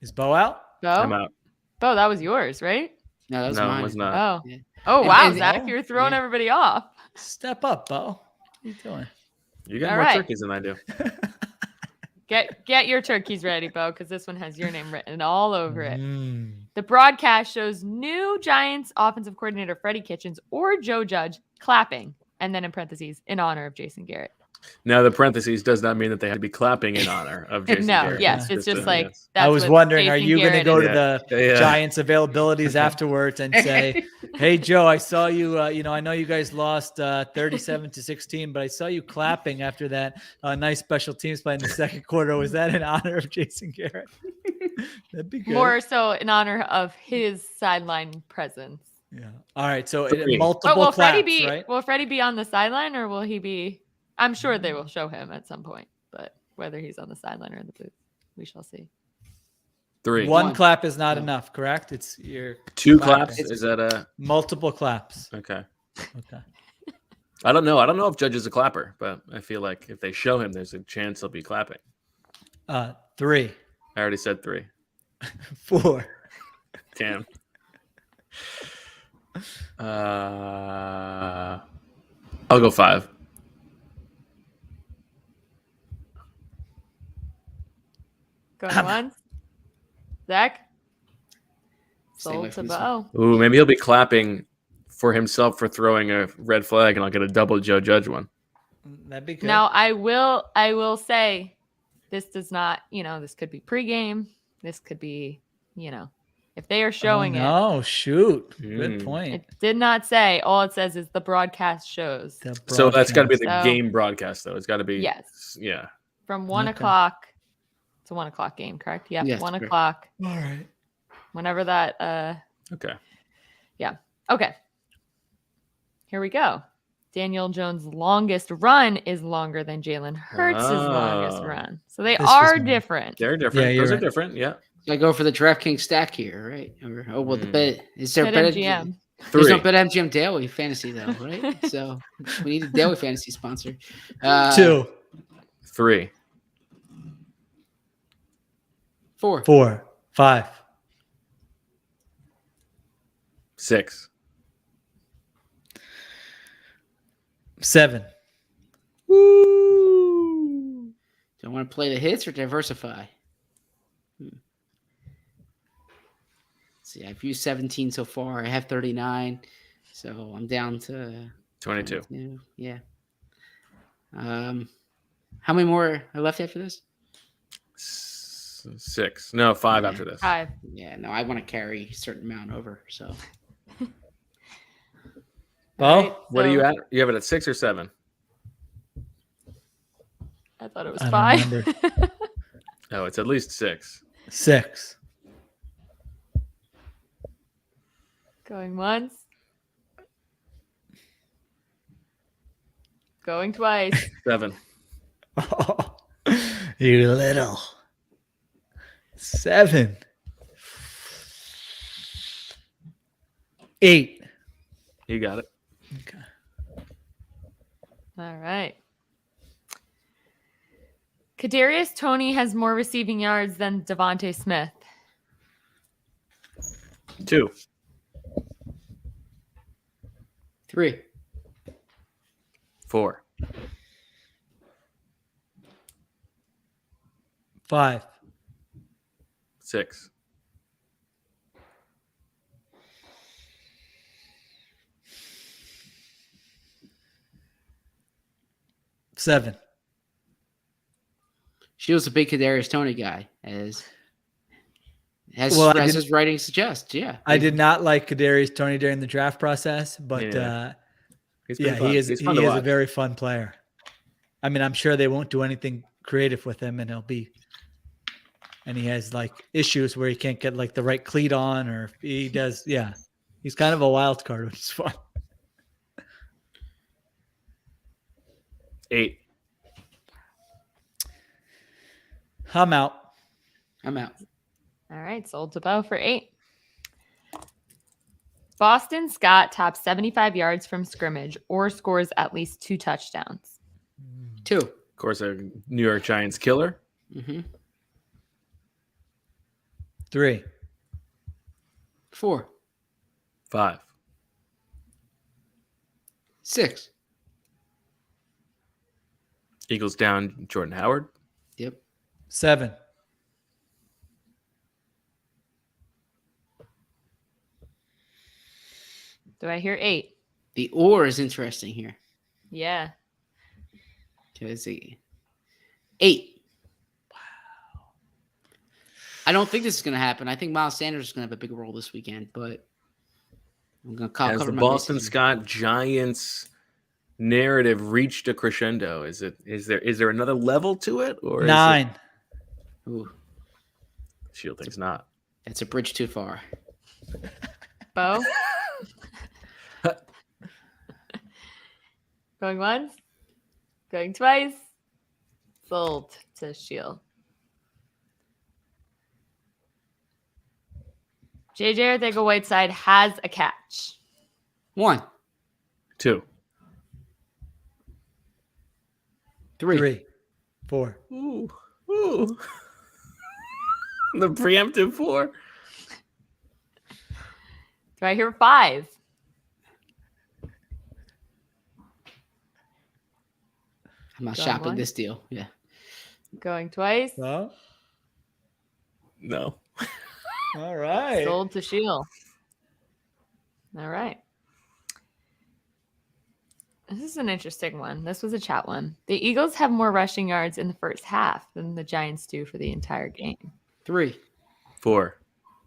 Is Bo out? Bo? I'm out. Bo, that was yours, right? No, that was No, mine. it was not. Oh. Yeah. Oh, And- wow, and- Zach, you're throwing yeah. everybody off. Step up, Bo. What are you doing? You got All more right. turkeys than I do. Get your turkeys ready, Bo, because this one has your name written all over it. Mm. The broadcast shows new Giants offensive coordinator Freddie Kitchens or Joe Judge clapping, and then in parentheses, in honor of Jason Garrett. Now, the parentheses does not mean that they had to be clapping in honor of Jason No, Garrett. yes, it's just like yes. that's I was what wondering, are Jason you going to Garrett go is- to the Yeah. Giants availabilities afterwards and say, "Hey Joe, I saw you. I know you guys lost 37-16, but I saw you clapping after that nice special teams play in the second quarter. Was that in honor of Jason Garrett?" That'd be good. more so in honor of his sideline presence. Yeah. All right. So Three. multiple But will Freddie claps, be right? will Freddie be on the sideline or will he be? I'm sure they will show him at some point, but whether he's on the sideline or in the booth, we shall see. 3. One One. clap is not enough, correct? It's your 2 clapping. claps. Is that a Multiple claps. okay? Okay. I don't know. I don't know if Judge is a clapper, but I feel like if they show him, there's a chance he'll be clapping. 3, I already said 3. 4. Damn. I'll go 5. Going once. Zach. Stay Sold away to from this Bo. Ooh, maybe he'll be clapping for himself for throwing a red flag, and I'll get a double Joe Judge one. That'd be good. Now I will say this does not, this could be pregame. This could be, if they are showing it. Oh, shoot. Good Mm. point. It did not say. All it says is the broadcast shows The So that's got to be the So- game broadcast, though. It's got to be Yes. Yeah. from 1 Okay. o'clock. It's a 1 o'clock game, correct? Yeah, Yes, 1 correct. o'clock. All right. Whenever that. Okay. Okay. Here we go. Daniel Jones' longest run is longer than Jalen Hurts' longest Oh. run. So they This was are me. different. They're different. Yeah, you're Those are right. different. Yeah. I go for the DraftKings stack here, right? The bet. Is there a bet? BetMGM. There's 3. no BetMGM daily fantasy though, right? So we need a daily fantasy sponsor. 2, 3. 4. 4, 5. 6. 7. Do I want to play the hits or diversify? Let's see, I've used 17 so far. I have 39, so I'm down to 22. Yeah. How many more are left after this? 6. No, 5 after this. 5. Yeah, no, I want to carry a certain amount over. So Bo? Right, What are so you at? You have it at 6 or 7? I thought it was I don't 5. remember. Oh, it's at least 6. 6. Going once. Going twice. 7. Oh, you little. 7. 8. You got it. Okay. All right. Kadarius Toney has more receiving yards than Devontae Smith. 2. 3. 4. 5. 6. 7. Sheil's a big Kadarius Toney guy, as Well, I his writing suggests. Yeah, I did not like Kadarius Toney during the draft process, but Yeah. He's been yeah, fun. he is He's he fun to is a watch. very fun player. I mean, I'm sure they won't do anything creative with him, and he has like issues where he can't get like the right cleat on, or if he does. Yeah, he's kind of a wild card, which is fun. 8. I'm out. I'm out. All right, sold to Bo for 8. Boston Scott tops 75 yards from scrimmage or scores at least 2 touchdowns. 2. Of course, a New York Giants killer. Mm-hmm. 3. 4. 5. 6. Eagles down Jordan Howard. Yep. 7. 'Do I hear 8? The or is interesting here. Yeah. Okay, 8. Wow. I don't think this is going to happen. I think Miles Sanders is going to have a big role this weekend, but I'm going to cover Has the my Boston bases. Scott Giants narrative reached a crescendo? Is there another level to it, or 9. Ooh, Sheil thinks not? that's a bridge too far. Bo? Going once? Going twice? Sold to Sheil. JJ Arcega-Whiteside has a catch. 1, 2. 3. 4. Ooh. The preemptive 4. Do I hear 5? I'm not Going shopping once? this deal. Yeah. Going twice? Well, No. all right. Sold to Sheil. All right. This is an interesting one. This was a chat one. The Eagles have more rushing yards in the first half than the Giants do for the entire game, 3. 4.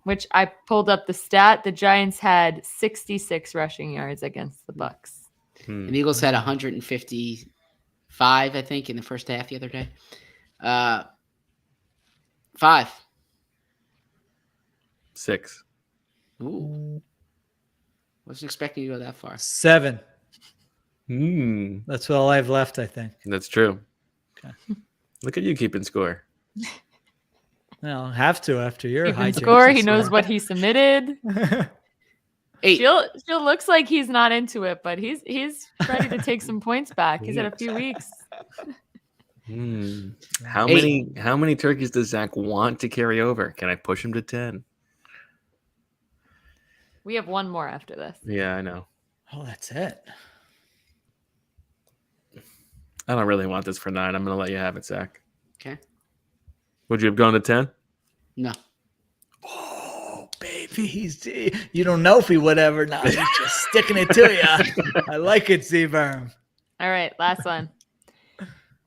which I pulled up the stat. The Giants had 66 rushing yards against the Bucks. And the Eagles had 155, I think, in the first half the other day. 5. 6. Ooh. Wasn't expecting you to go that far. 7. Hmm. That's all I have left, I think. That's true. Okay. Look at you keeping score. I'll have to after your Keeping high score. Jackson He knows score. what he submitted. 8. Sheil looks like he's not into it, but he's ready to take some points back. He's had a few weeks. How 8. many turkeys does Zach want to carry over? Can I push him to 10? We have one more after this. Yeah, I know. Oh, that's it. I don't really want this for 9. I'm going to let you have it, Zach. Okay. Would you have gone to 10? No. Oh, baby. You don't know if he would ever. Nah, he's just sticking it to you. I like it, Z-Berm. All right, last one.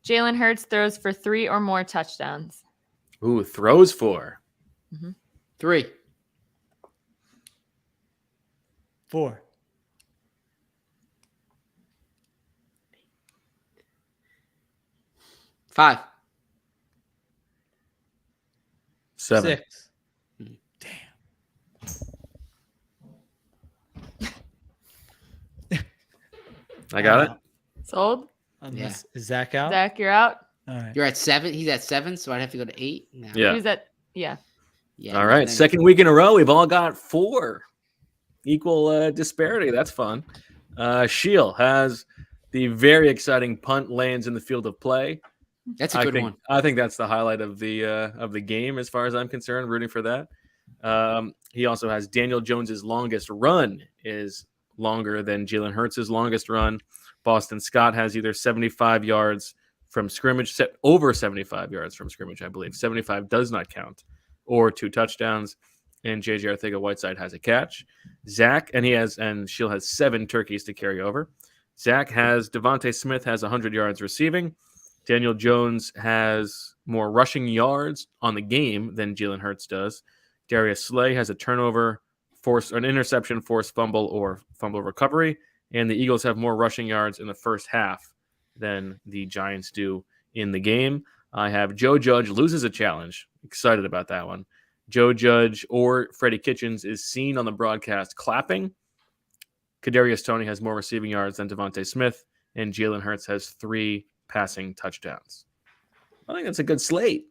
Jalen Hurts throws for 3 or more touchdowns. Ooh, throws for. 3. 4. 5. 7. 6. I got it. Sold? Unless, is Zach out? Zach, you're out? All right. You're at 7. He's at 7, so I'd have to go to 8. No. Yeah. Who's at? Yeah. Yeah. All right. then- Second week in a row, we've all got 4. Equal disparity. That's fun. Sheil has the very exciting punt lands in the field of play. That's a good one. I think that's the highlight of the game as far as I'm concerned, rooting for that. He also has Daniel Jones's longest run is longer than Jalen Hurts' longest run. Boston Scott has either 75 yards from scrimmage, over 75 yards from scrimmage, I believe. 75 does not count, or 2 touchdowns. And JJ Arcega-Whiteside has a catch. Zach, and Sheil has 7 turkeys to carry over. Zach has Devontae Smith has 100 yards receiving. Daniel Jones has more rushing yards on the game than Jalen Hurts does. Darius Slay has a turnover, an interception, forced fumble, or fumble recovery. And the Eagles have more rushing yards in the first half than the Giants do in the game. I have Joe Judge loses a challenge. Excited about that one. Joe Judge or Freddie Kitchens is seen on the broadcast clapping. Kadarius Toney has more receiving yards than Devontae Smith, and Jalen Hurts has 3 passing touchdowns. I think that's a good slate.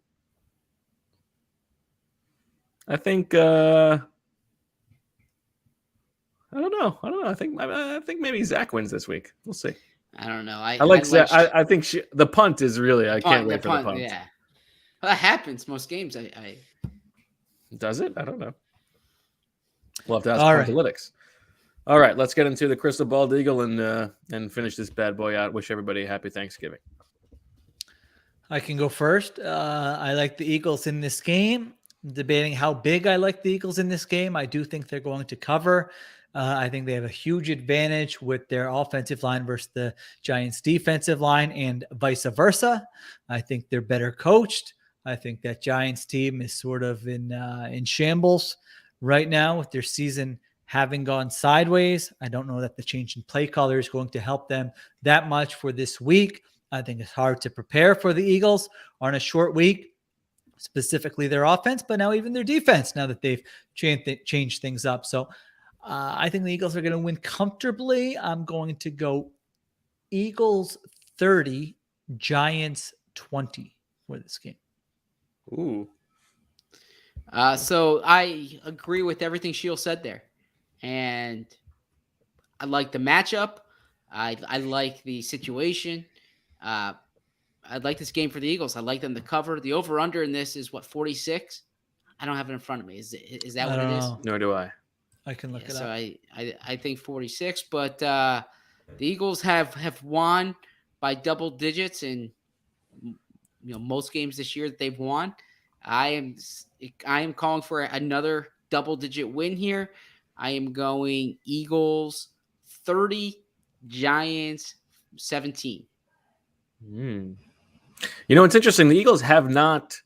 I think I don't know. I think maybe Zach wins this week. We'll see. I don't know. I like Zach. I think the punt is really. I can't wait for the punt. Yeah. Well, that happens most games. Does it? I don't know. We'll have to ask All right. Analytics. All right, let's get into the crystal ball eagle and finish this bad boy out. Wish everybody a happy Thanksgiving. I can go first. I like the Eagles in this game. Debating how big I like the Eagles in this game. I do think they're going to cover. I think they have a huge advantage with their offensive line versus the Giants' defensive line and vice versa. I think they're better coached. I think that Giants team is sort of in shambles right now with their season having gone sideways. I don't know that the change in play caller is going to help them that much for this week. I think it's hard to prepare for the Eagles on a short week, specifically their offense, but now even their defense, now that they've changed things up. So I think the Eagles are going to win comfortably. I'm going to go Eagles 30, Giants 20 for this game. Ooh. So I agree with everything Sheil said there. And I like the matchup. I like the situation. I like this game for the Eagles. I like them to cover. The over-under in this is, 46? I don't have it in front of me. Is that what it is? Nor do I. I can look it So up. I think 46, but the Eagles have won by double digits in most games this year that they've won. I am calling for another double-digit win here. I am going Eagles 30, Giants 17. It's interesting. The Eagles have not.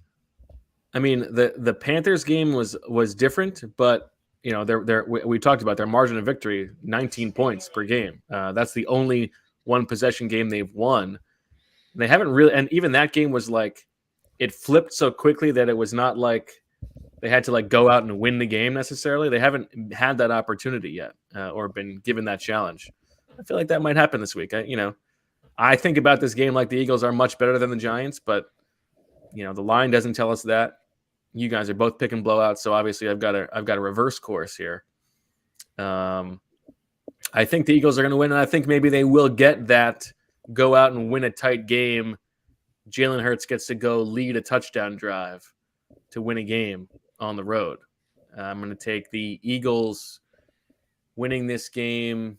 I mean, the Panthers game was different, but we talked about their margin of victory, 19 points per game. That's the only one possession game they've won. They haven't really, and even that game was like, it flipped so quickly that it was not like they had to go out and win the game necessarily. They haven't had that opportunity yet, or been given that challenge. I feel like that might happen this week. I think about this game like the Eagles are much better than the Giants, but the line doesn't tell us that. You guys are both picking blowouts, so obviously I've got a reverse course here. I think the Eagles are going to win, and I think maybe they will get that, go out and win a tight game. Jalen Hurts gets to go lead a touchdown drive to win a game on the road. I'm going to take the Eagles winning this game.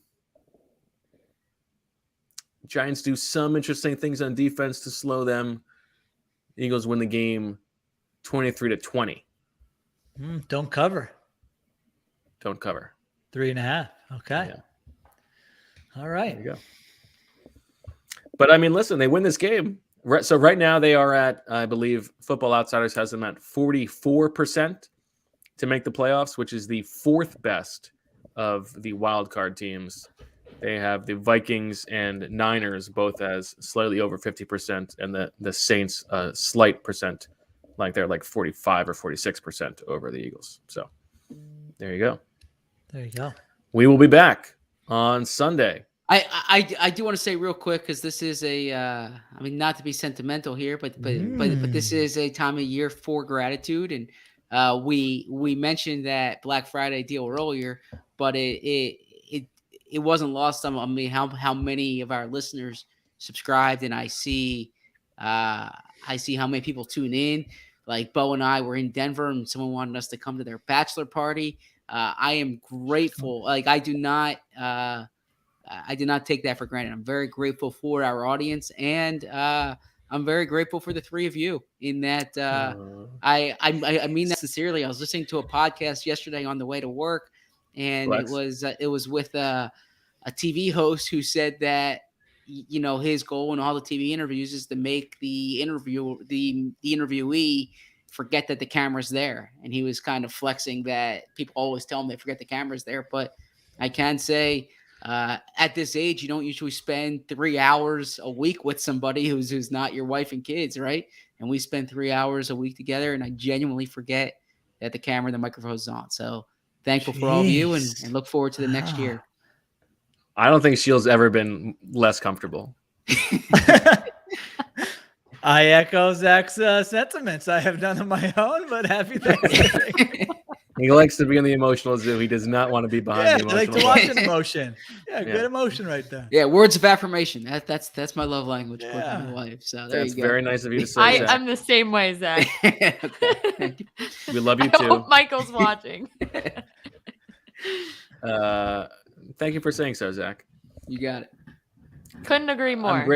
Giants do some interesting things on defense to slow them. Eagles win the game 23-20. Don't cover. Don't cover. 3.5. Okay. Yeah. All right. There you go. But I mean, listen, they win this game. So right now they are at, I believe, Football Outsiders has them at 44% to make the playoffs, which is the fourth best of the wild card teams. They have the Vikings and Niners both as slightly over 50%, and the Saints slight percent, like they're like 45 or 46% over the Eagles. So there you go. There you go. We will be back on Sunday. I do want to say real quick, because this is not to be sentimental here, but this is a time of year for gratitude, and we mentioned that Black Friday deal earlier, but it wasn't lost on me how many of our listeners subscribed, and I see how many people tune in. Like Bo and I were in Denver, and someone wanted us to come to their bachelor party. I am grateful. Like I do not take that for granted. I'm very grateful for our audience, and I'm very grateful for the three of you. In that, I mean that sincerely. I was listening to a podcast yesterday on the way to work, and it was with a TV host who said that his goal in all the TV interviews is to make the interviewee forget that the camera's there, and he was kind of flexing that people always tell him they forget the camera's there, but I can say. At this age, you don't usually spend 3 hours a week with somebody who's not your wife and kids, right? And we spend 3 hours a week together, and I genuinely forget that the camera and the microphone's on. So thankful for all of you, and look forward to the next year. I don't think Sheil's ever been less comfortable. I echo Zach's sentiments. I have none of my own, but happy Thanksgiving. He likes to be in the emotional zoo. He does not want to be behind the emotional. I like to watch an emotion. Yeah, good emotion right there. Yeah, words of affirmation. That's my love language. Yeah. My wife. So that's you go. Very nice of you to say. I'm the same way, Zach. We love you I too. hope Michael's watching. Thank you for saying so, Zach. You got it. Couldn't agree more. I'm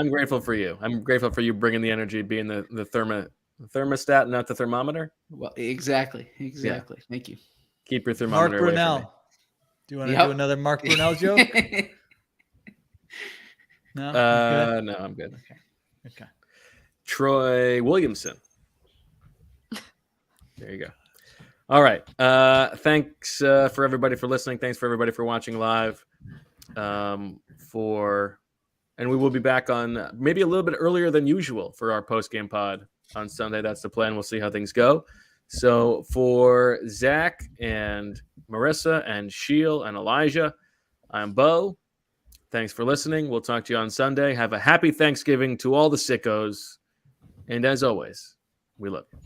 grateful for you. I'm grateful for you bringing the energy, being the thermostat, not the thermometer. Well, exactly. Yeah. Thank you. Keep your thermometer Mark away from me. Brunell. Do you want to do another Mark Brunell joke? No? No, I'm good. Okay. Troy Williamson. There you go. All right. Thanks for everybody for listening. Thanks for everybody for watching live. And we will be back on maybe a little bit earlier than usual for our post-game pod on Sunday. That's the plan. We'll see how things go. So for Zach and Marissa and Sheil and Elijah, I'm Bo. Thanks for listening. We'll talk to you on Sunday. Have a happy Thanksgiving to all the sickos. And as always, we love you.